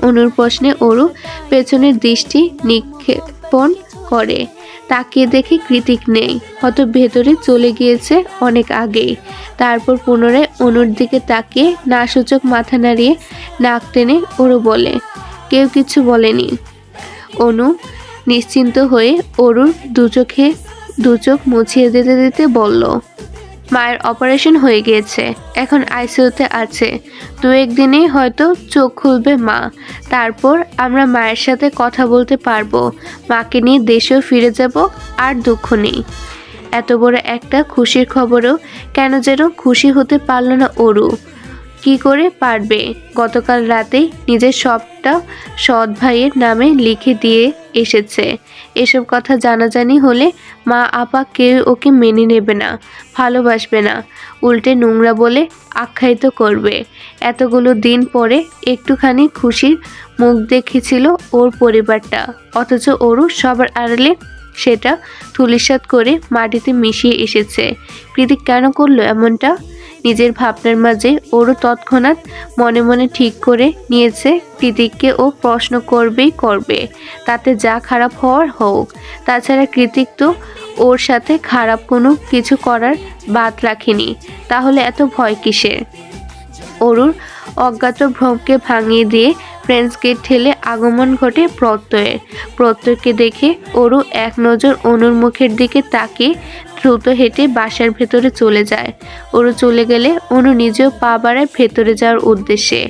অনুর প্রশ্নে অরু পেছনের দৃষ্টি নিক্ষেপণ করে। তাকিয়ে দেখে কৃতিক নেই, হয়তো ভেতরে চলে গিয়েছে অনেক আগেই। তারপর পুনরায় অনুর দিকে তাকিয়ে না সূচক মাথা নাড়িয়ে নাক টেনে অরু বলে, কেউ কিছু বলেনি। অনু নিশ্চিন্ত হয়ে অরুর দু চোখ মুছিয়ে দিতে দিতে বলল, মায়ের অপারেশন হয়ে গিয়েছে, এখন আইসিইউতে আছে। 2-1 দিনেই হয়তো চোখ খুলবে মা। তারপর আমরা মায়ের সাথে কথা বলতে পারবো। মাকে নিয়ে দেশেও ফিরে যাব, আর দুঃখ নেই। এত বড় একটা খুশির খবরেও কেন যেন খুশি হতে পারল না অরু। কি করে পারবে? গতকাল রাতেই নিজের সবটা সৎ ভাইয়ের নামে লিখে দিয়ে এসেছে। এসব কথা জানাজানি হলে মা আপা কেউ ওকে মেনে নেবে না, ভালোবাসবে না, উল্টে নোংরা বলে আখ্যায়িত করবে। এতগুলো দিন পরে একটুখানি খুশির মুখ দেখেছিল ওর পরিবারটা, অথচ অরু সবার আড়ালে সেটা ধূলিসাৎ করে মাটিতে মিশিয়ে এসেছে। কৃতিক কেন করলো এমনটা? নিজের ভাবনার মাঝে ওরও তৎক্ষণাৎ মনে মনে ঠিক করে নিয়েছে কৃতিককে ও প্রশ্ন করবেই করবে, তাতে যা খারাপ হওয়ার হোক। তাছাড়া কৃতিক তো ওর সাথে খারাপ কোনো কিছু করার বাদ রাখেনি, তাহলে এত ভয় কিসের? অরুর অজ্ঞাত ভ্রমকে ভাঙিয়ে দিয়ে ফ্রেন্ডস গেট ঠেলে আগমন ঘটে প্রত্যয়ের। প্রত্যয়কে দেখে অরু এক নজর অনুর মুখের দিকে তাকিয়ে দ্রুত হেঁটে বাসার ভেতরে চলে যায়। অরু চলে গেলে অনু নিজেও পা বাড়ায় ভেতরে যাওয়ার উদ্দেশ্যে।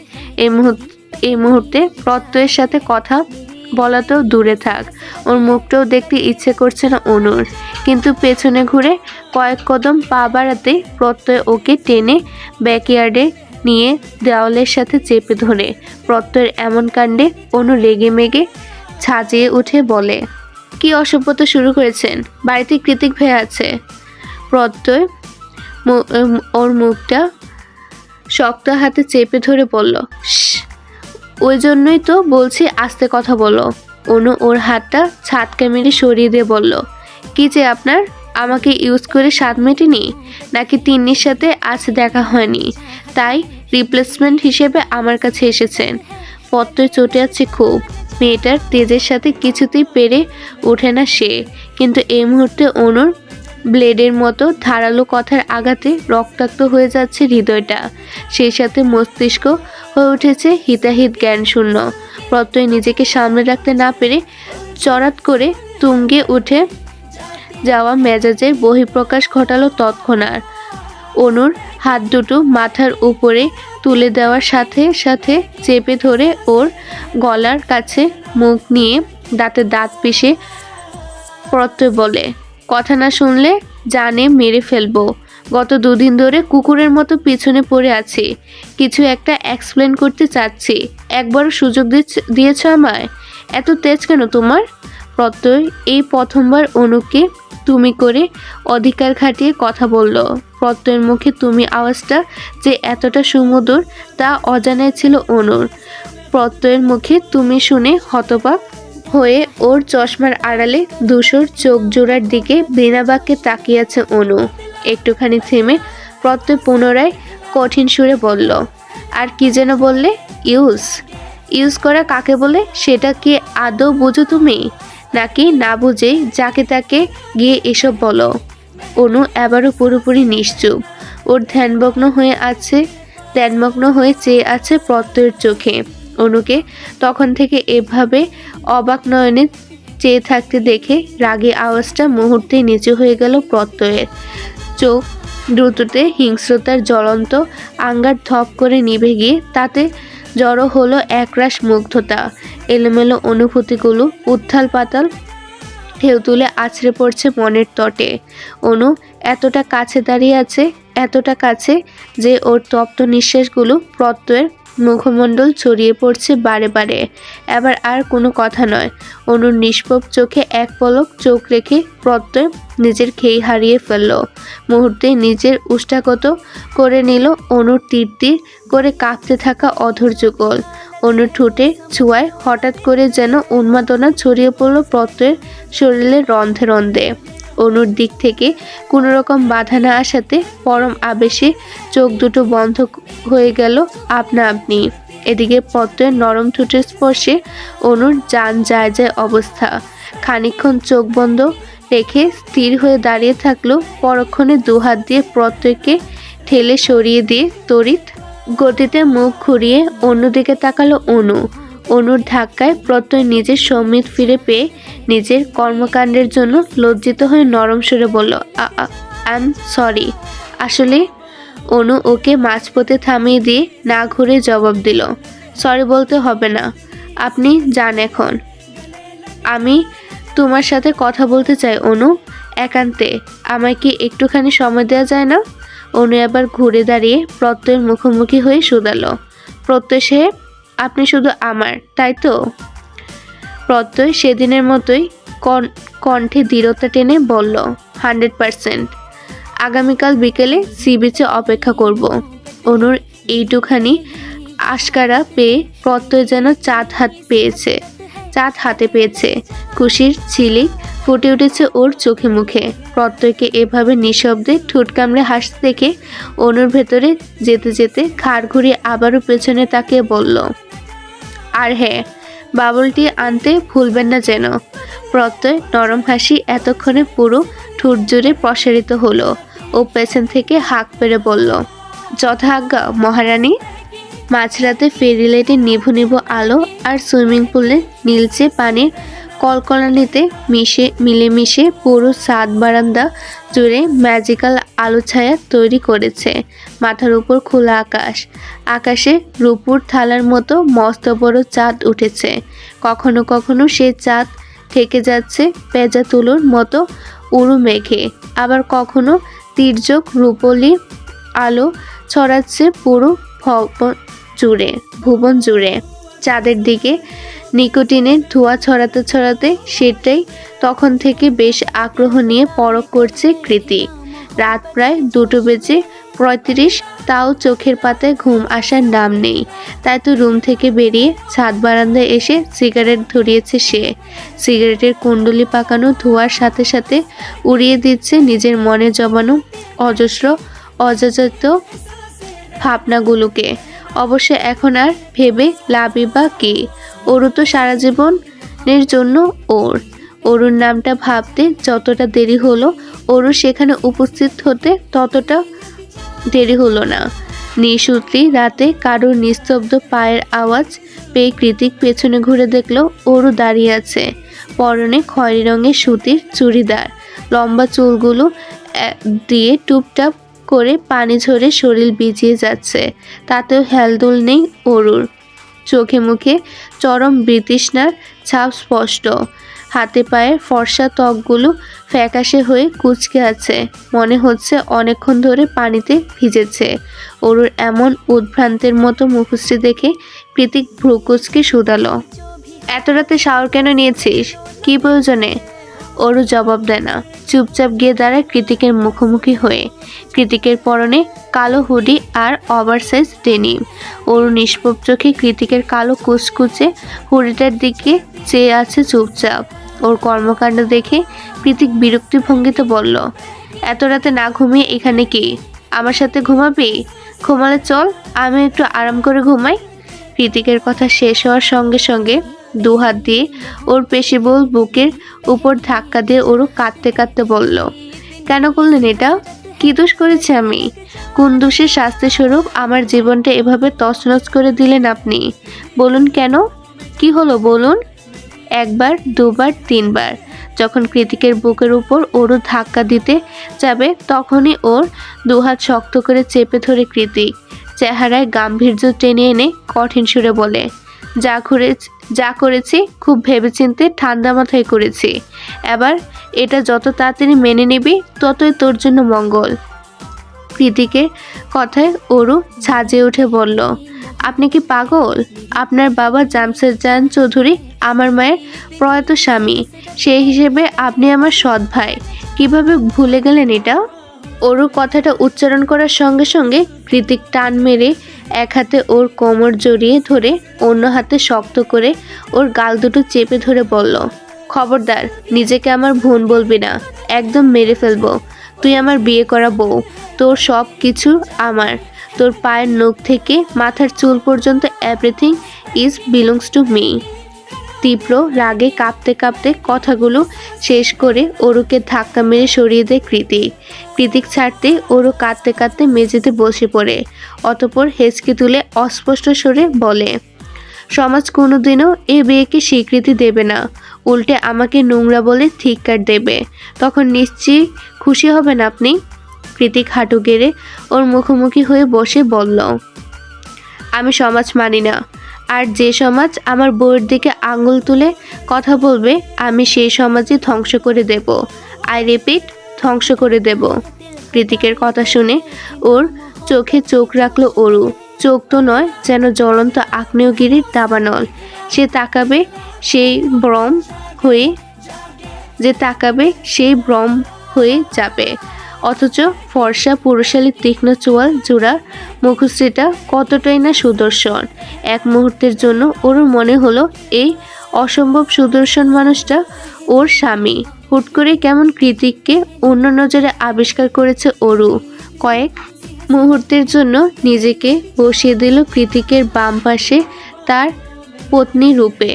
এই মুহূর্তে প্রত্যয়ের সাথে কথা বলা তো দূরে থাক, ওর মুখটাও দেখতে ইচ্ছে করছে না অনুর। কিন্তু পেছনে ঘুরে কয়েক কদম পা বাড়াতে প্রত্যয় ওকে টেনে ব্যাকইয়ার্ডে নিয়ে দেওয়ালের সাথে চেপে ধরে। প্রত্যয়ের এমন কাণ্ডে অনু রেগে মেগে ছাজিয়ে উঠে বলে, কি অসভ্যতা শুরু করেছেন? বাড়িতে কৃতিক ভাই আছে। প্রত্যয় ওর মুখটা শক্ত হাতে চেপে ধরে বলল, ওই জন্যই তো বলছি আস্তে কথা বলো। অনু ওর হাতটা ছাটকা মেরে সরিয়ে দিয়ে বলল, কি যে আপনার? আমাকে ইউজ করে স্বাদ মেটেনি নাকি তিন্নির সাথে আজ দেখা হয়নি তাই রিপ্লেসমেন্ট হিসেবে আমার কাছে এসেছেন? প্রত্যয় চটে আছে খুব। মেয়েটার তেজের সাথে কিছুতেই পেরে ওঠে না সে। কিন্তু এই মুহূর্তে অনুর ব্লেডের মতো ধারালো কথার আঘাতে রক্তাক্ত হয়ে যাচ্ছে হৃদয়টা, সেই সাথে মস্তিষ্ক হয়ে উঠেছে হিতাহিত জ্ঞান শূন্য। প্রত্যয় নিজেকে সামনে রাখতে না পেরে চড়াত করে তুঙ্গে উঠে যাওয়া মেজাজের বহিঃপ্রকাশ ঘটালো তৎক্ষণাৎ। অনুর হাত দুটো মাথার উপরে তুলে দেওয়ার সাথে সাথে চেপে ধরে ওর গলার কাছে মুখ নিয়ে দাঁতে দাঁত পিষে প্রত্যয় বলে, কথা না শুনলে জানে মেরে ফেলবো। গত 2 দিন ধরে কুকুরের মতো পিছনে পড়ে আছি, কিছু একটা এক্সপ্লেন করতে চাচ্ছি, একবারও সুযোগ দিয়েছ আমায়? এত তেজ কেন তোমার? প্রত্যয় এই প্রথমবার অনুকে তুমি করে অধিকার খাটিয়ে কথা বলল। প্রত্যয়ের মুখে তুমি আওয়াজটা যে এতটা সুমধুর তা অজানাই ছিল অনুর। প্রত্যয়ের মুখে তুমি শুনে হতবাক হয়ে ওর চশমার আড়ালে ধূসর চোখ জোড়ার দিকে বিনা বাক্যে তাকিয়ে আছে অনু। একটুখানি থেমে প্রত্যয় পুনরায় কঠিন সুরে বলল, আর কি যেন বললে? ইউজ করা কাকে বলে সেটা কি আদৌ বুঝো তুমি, নাকি না বুঝেই যাকে তাকে গিয়ে এসব বলো? অনু এবারও পুরোপুরি নিশ্চুপ। ওর ধ্যানমগ্ন হয়ে চেয়ে আছে প্রত্যয়ের চোখে। অনুকে তখন থেকে এভাবে অবাক নয়নে চেয়ে থাকতে দেখে রাগে আওয়াজটা মুহূর্তেই নিচু হয়ে গেল প্রত্যয়ের। চোখ দ্রুততে হিংস্রতার জ্বলন্ত আঙ্গার ধপ করে নিভে গিয়ে তাতে জড়ো হলো একরাশ মুগ্ধতা। এলোমেলো অনুভূতিগুলো উত্থাল পাতাল ঢেউ তুলে আছড়ে পড়ছে মনের তটে। অনু এতটা কাছে দাঁড়িয়ে আছে, এতটা কাছে যে ওর তপ্ত নিঃশ্বাসগুলো প্রত্যয়ের মুখমণ্ডল ছড়িয়ে পড়ছে বারে বারে। এবার আর কোনো কথা নয়। অনুর নিষ্পাপ চোখে এক পলক চোখ রেখে প্রত্যয় নিজের খেই হারিয়ে ফেলল। মুহূর্তে নিজের উষ্টাগত করে নিল অনুর তীর তীর করে কাঁপতে থাকা অধৈর্য যুগল। অনুর ঠোঁটে ছোঁয়ায় হঠাৎ করে যেন উন্মাদনা ছড়িয়ে পড়ল প্রত্যয়ের শরীরের রন্ধে রন্ধে। অনুর দিক থেকে কোনো রকম বাধা না আসাতে পরম আবেশে চোখ দুটো বন্ধ হয়ে গেল আপনা আপনি। এদিকে প্রত্যয়ের নরম ঠোঁটের স্পর্শে অনুর জান যায় যায় অবস্থা। খানিকক্ষণ চোখ বন্ধ রেখে স্থির হয়ে দাঁড়িয়ে থাকলো, পরক্ষণে দুহাত দিয়ে প্রত্যয়কে ঠেলে সরিয়ে দিয়ে তড়িৎ গতিতে মুখ ঘুরিয়ে অন্যদিকে তাকালো অনু। অনুর ধাক্কায় প্রত্যয় নিজের সম্মিত ফিরে পেয়ে নিজের কর্মকাণ্ডের জন্য লজ্জিত হয়ে নরম সুরে বলল, আই এম সরি, আসলে অনু ওকে মাঝপথে থামিয়ে দিয়ে না ঘুরে জবাব দিল, সরি বলতে হবে না, আপনি যান এখন। আমি তোমার সাথে কথা বলতে চাই অনু, একান্তে। আমায় কি একটুখানি সময় দেওয়া যায় না? অনু আবার ঘুরে দাঁড়িয়ে প্রত্যয়ের মুখোমুখি হয়ে শুধালো, প্রত্যয় সাহেব, আপনি শুধু আমার, তাই তো? প্রত্যয় সেদিনের মতোই কণ্ঠে দৃঢ়তা টেনে বলল, 100%। আগামীকাল বিকেলে সি বিচে অপেক্ষা করব। অনুর এইটুখানি আশকারা পেয়ে প্রত্যয় যেন চাঁদ হাতে পেয়েছে। খুশির ঝিলিক ফুটে উঠেছে ওর চোখে মুখে। প্রত্যয়কে এভাবে নিঃশব্দে ঠোঁট কামড়ে হাসতে দেখে অনুর ভেতরে যেতে যেতে ঘাড় ঘুরিয়ে আবারও পেছনে তাকিয়ে বলল, আর হ্যাঁ, বাবলটি আনতে ভুলবেন না যেন। প্রত্যয় নরম হাসি এতক্ষণে পুরো ঠোঁট জুড়ে প্রসারিত হলো। ও পেছন থেকে হাঁক পেরে বলল, যথাজ্ঞা মহারানী। মাঝরাতে ফেরি লাইটের নিভু নিভু আলো আর সুইমিং পুলে নীলচে পানির কলকলানিতে মিলেমিশে পুরো ছাদ বারান্দা জুড়ে ম্যাজিক্যাল আলো ছায়া তৈরি করেছে। মাথার উপর খোলা আকাশ, আকাশে রূপুর থালার মতো মস্ত বড় চাঁদ উঠেছে। কখনো কখনো সে চাঁদ থেকে যাচ্ছে পেঁজা তুলোর মতো উড়ু মেঘে, আবার কখনো তির্যক রূপলি আলো ছড়াচ্ছে পুরো ভুবন জুড়ে। চাঁদের দিকে নিকোটিনের ধোঁয়া ছড়াতে ছড়াতে সেটাই তখন থেকে বেশ আগ্রহ নিয়ে পরখ করছে কৃতিক। রাত প্রায় 2:35, তাও চোখের পাতায় ঘুম আসার নাম নেই। তাই তো রুম থেকে বেরিয়ে ছাদ বারান্দায় এসে সিগারেট ধরিয়েছে সে। সিগারেটের কুণ্ডলি পাকানো ধোঁয়ার সাথে সাথে উড়িয়ে দিচ্ছে নিজের মনে জমানো অজস্র অযাচিত ভাবনাগুলোকে। অবশ্য এখন আর ভেবে লাভই বা কি? ওরও তো সারা জীবনের জন্য অরুর নামটা ভাবতে যতটা দেরি হলো, অরু সেখানে উপস্থিত হতে ততটা দেরি হলো না। নিঃসূত্রি রাতে কারোর নিস্তব্ধ পায়ের আওয়াজ পেয়ে কৃতিক পেছনে ঘুরে দেখলো অরু দাঁড়িয়ে আছে। পরনে খয়েরি রঙের সুতির চুড়িদার, লম্বা চুলগুলো দিয়ে টুপটাপ করে পানি ঝরে শরীর ভিজিয়ে যাচ্ছে। তাতেও হেলদোল নেই অরুর। চোখে মুখে চরম বিতৃষ্ণার ছাপ স্পষ্ট। হাতে পায়ে ফর্সা ত্বকগুলো ফ্যাকাশে হয়ে কুঁচকে আছে, মনে হচ্ছে অনেকক্ষণ ধরে পানিতে ভিজেছে। অরুর এমন উদ্ভ্রান্তের মতো মুখশ্রী দেখে কৃতিক ভ্রু কুঁচকে শুধালো, এত রাতে শাওয়ার কেন নিয়েছিস? কি প্রয়োজনে? অরু জবাব দেয় না, চুপচাপ গিয়ে দাঁড়ায় কৃতিকের মুখোমুখি হয়ে। কৃতিকের পরনে কালো হুডি আর ওভারসাইজ ডেনিম। অরু নিষ্পাপ চোখে কৃতিকের কালো কুচকুচে হুডিটার দিকে চেয়ে আছে চুপচাপ। ওর কর্মকাণ্ড দেখে কৃতিক বিরক্তি ভঙ্গিতে বলল, এত রাতে না ঘুমিয়ে এখানে কি? আমার সাথে ঘুমাবি? ঘুমালে চল, আমি একটু আরাম করে ঘুমাই। কৃতিকের কথা শেষ হওয়ার সঙ্গে সঙ্গে দুহাত দিয়ে ওর পেশিবহুল বুকের উপর ধাক্কা দিয়ে ওরও কাঁদতে কাঁদতে বলল, কেন করলেন এটা? কি দোষ করেছি আমি? কোন দোষের শাস্তি স্বরূপ আমার জীবনটা এভাবে তছনছ করে দিলেন আপনি? বলুন কেন? কি হলো বলুন? একবার, দুবার, তিনবার। যখন কৃতিকের বুকের উপর ওরও ধাক্কা দিতে যাবে তখনই ওর দুহাত শক্ত করে চেপে ধরে কৃতিক। চেহারায় গাম্ভীর্য টেনে এনে কঠিন সুরে বলে, যা করেছি খুব ভেবেচিন্তে ঠান্ডা মাথায় করেছি। এবার এটা যত তাড়াতাড়ি মেনে নিবি ততই তোর জন্য মঙ্গল। কৃতিকের কথায় অরু ছাজে উঠে বলল, আপনি কি পাগল? আপনার বাবা জামশেদজান চৌধুরী আমার মায়ের প্রয়াত স্বামী, সেই হিসেবে আপনি আমার সৎ ভাই। কিভাবে ভুলে গেলেন এটা? অরু কথাটা উচ্চারণ করার সঙ্গে সঙ্গে কৃতিক টান মেরে এক হাতে ওর কোমর জড়িয়ে ধরে অন্য হাতে শক্ত করে ওর গাল দুটো চেপে ধরে বলল, খবরদার নিজেকে আমার বোন বলবি না, একদম মেরে ফেলবো। তুই আমার বিয়ে করা বউ, তোর সব কিছু আমার। তোর পায়ের নখ থেকে মাথার চুল পর্যন্ত everything is belongs to me. তীব্র রাগে কাঁপতে কাঁপতে কথাগুলো শেষ করে অরুকে ধাক্কা মেরে সরিয়ে দেয় কৃতিক ছাড়তে অরু কাঁদতে কাঁদতে মেঝেতে বসে পড়ে। অতঃপর হেঁচকি তুলে অস্পষ্ট স্বরে বলে, সমাজ কোনোদিনও এ বিয়েকে স্বীকৃতি দেবে না, উল্টে আমাকে নোংরা বলে ধিক্কার দেবে। তখন নিশ্চয়ই খুশি হবেন আপনি? কৃতিক হাঁটু গেড়ে ওর মুখোমুখি হয়ে বসে বলল, আমি সমাজ মানি না, আর যে সমাজ আমার বউয়ের দিকে আঙুল তুলে কথা বলবে আমি সেই সমাজই ধ্বংস করে দেব। আই রিপিট, ধ্বংস করে দেব। কৃতিকের কথা শুনে ওর চোখে চোখ রাখলো অরু। চোখ তো নয়, যেন জ্বলন্ত আগ্নেয়গিরির দাবানল। সে তাকাবে সেই ভ্রম হয়ে যাবে। অথচ ফর্সা পুরুষালী তীক্ষ্ণ চোয়াল জোড়া মুখশ্রীটা কতটাই না সুদর্শন। এক মুহূর্তের জন্য ওর মনে হলো এই অসম্ভব সুদর্শন মানুষটা ওর স্বামী। হুট করে কেমন কৃতিককে অন্য নজরে আবিষ্কার করেছে অরু। কয়েক মুহূর্তের জন্য নিজেকে বসিয়ে দিল কৃতিকের বাম পাশে তার পত্নী রূপে।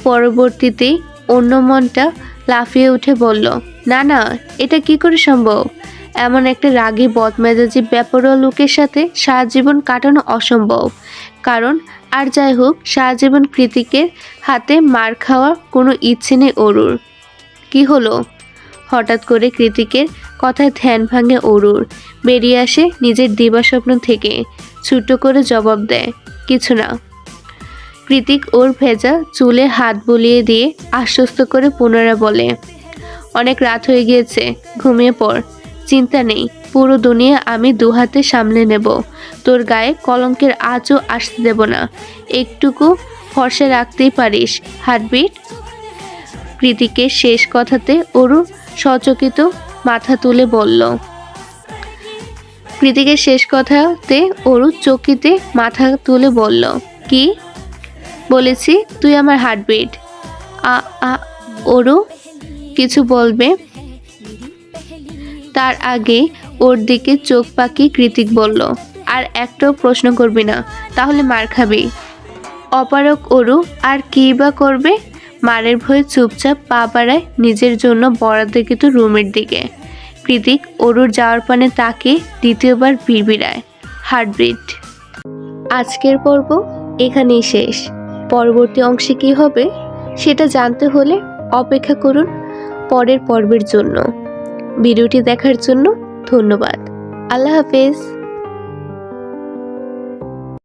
পরবর্তীতেই অন্য মনটা লাফিয়ে উঠে বলল, না না, এটা কি করে সম্ভব? এমন একটা রাগী বদমেজাজি বেপরোয়া লোকের সাথে সারা জীবন কাটানো অসম্ভব। কারণ আর যাই হোক, সারা জীবন কৃতিকের হাতে মার খাওয়ার কোনো ইচ্ছে নেই অরুর। কি হলো? হঠাৎ করে কৃতিকের কথায় ধ্যান ভাঙে অরুর। বেরিয়ে আসে নিজের দিবাস্বপ্ন থেকে। ছোট্ট করে জবাব দেয়, কিছু না। কৃতিক ওর ভেজা চুলে হাত বুলিয়ে দিয়ে আশ্বস্ত করে পুনরায় বলে, অনেক রাত হয়ে গিয়েছে, ঘুমিয়ে পড়। চিন্তা নেই, পুরো দুনিয়া আমি দুহাতে সামলে নেব। তোর গায়ে কলঙ্কের আঁচও আসতে দেব না। একটুকু ফর্সা রাখতেই পারিস। হার্টবিট। কৃতিকের শেষ কথাতে অরু সচকিত মাথা তুলে বলল, কৃতিকের শেষ কথাতে অরু চকিতে মাথা তুলে বলল, কি বলেছি? তুই আমার হার্টবিট। অরু কিছু বলবে তার আগে ওর দিকে চোখ পাকিয়ে কৃতিক বলল, আর একটাও প্রশ্ন করবি না, তাহলে মার খাবি। অপারক অরু আর কী বা করবে? মারের ভয়ে চুপচাপ পা বাড়ায় নিজের জন্য বরাদ্দকৃত রুমের দিকে। কৃতিক অরুর যাওয়ার পানে তাকে দ্বিতীয়বার বিড়বিড়ায়, হার্টবিট। আজকের পর্ব এখানেই শেষ। পরবর্তী অংশে কী হবে সেটা জানতে হলে অপেক্ষা করুন পরের পর্বের জন্য। ভিডিওটি দেখার জন্য ধন্যবাদ। আল্লাহ হাফেজ।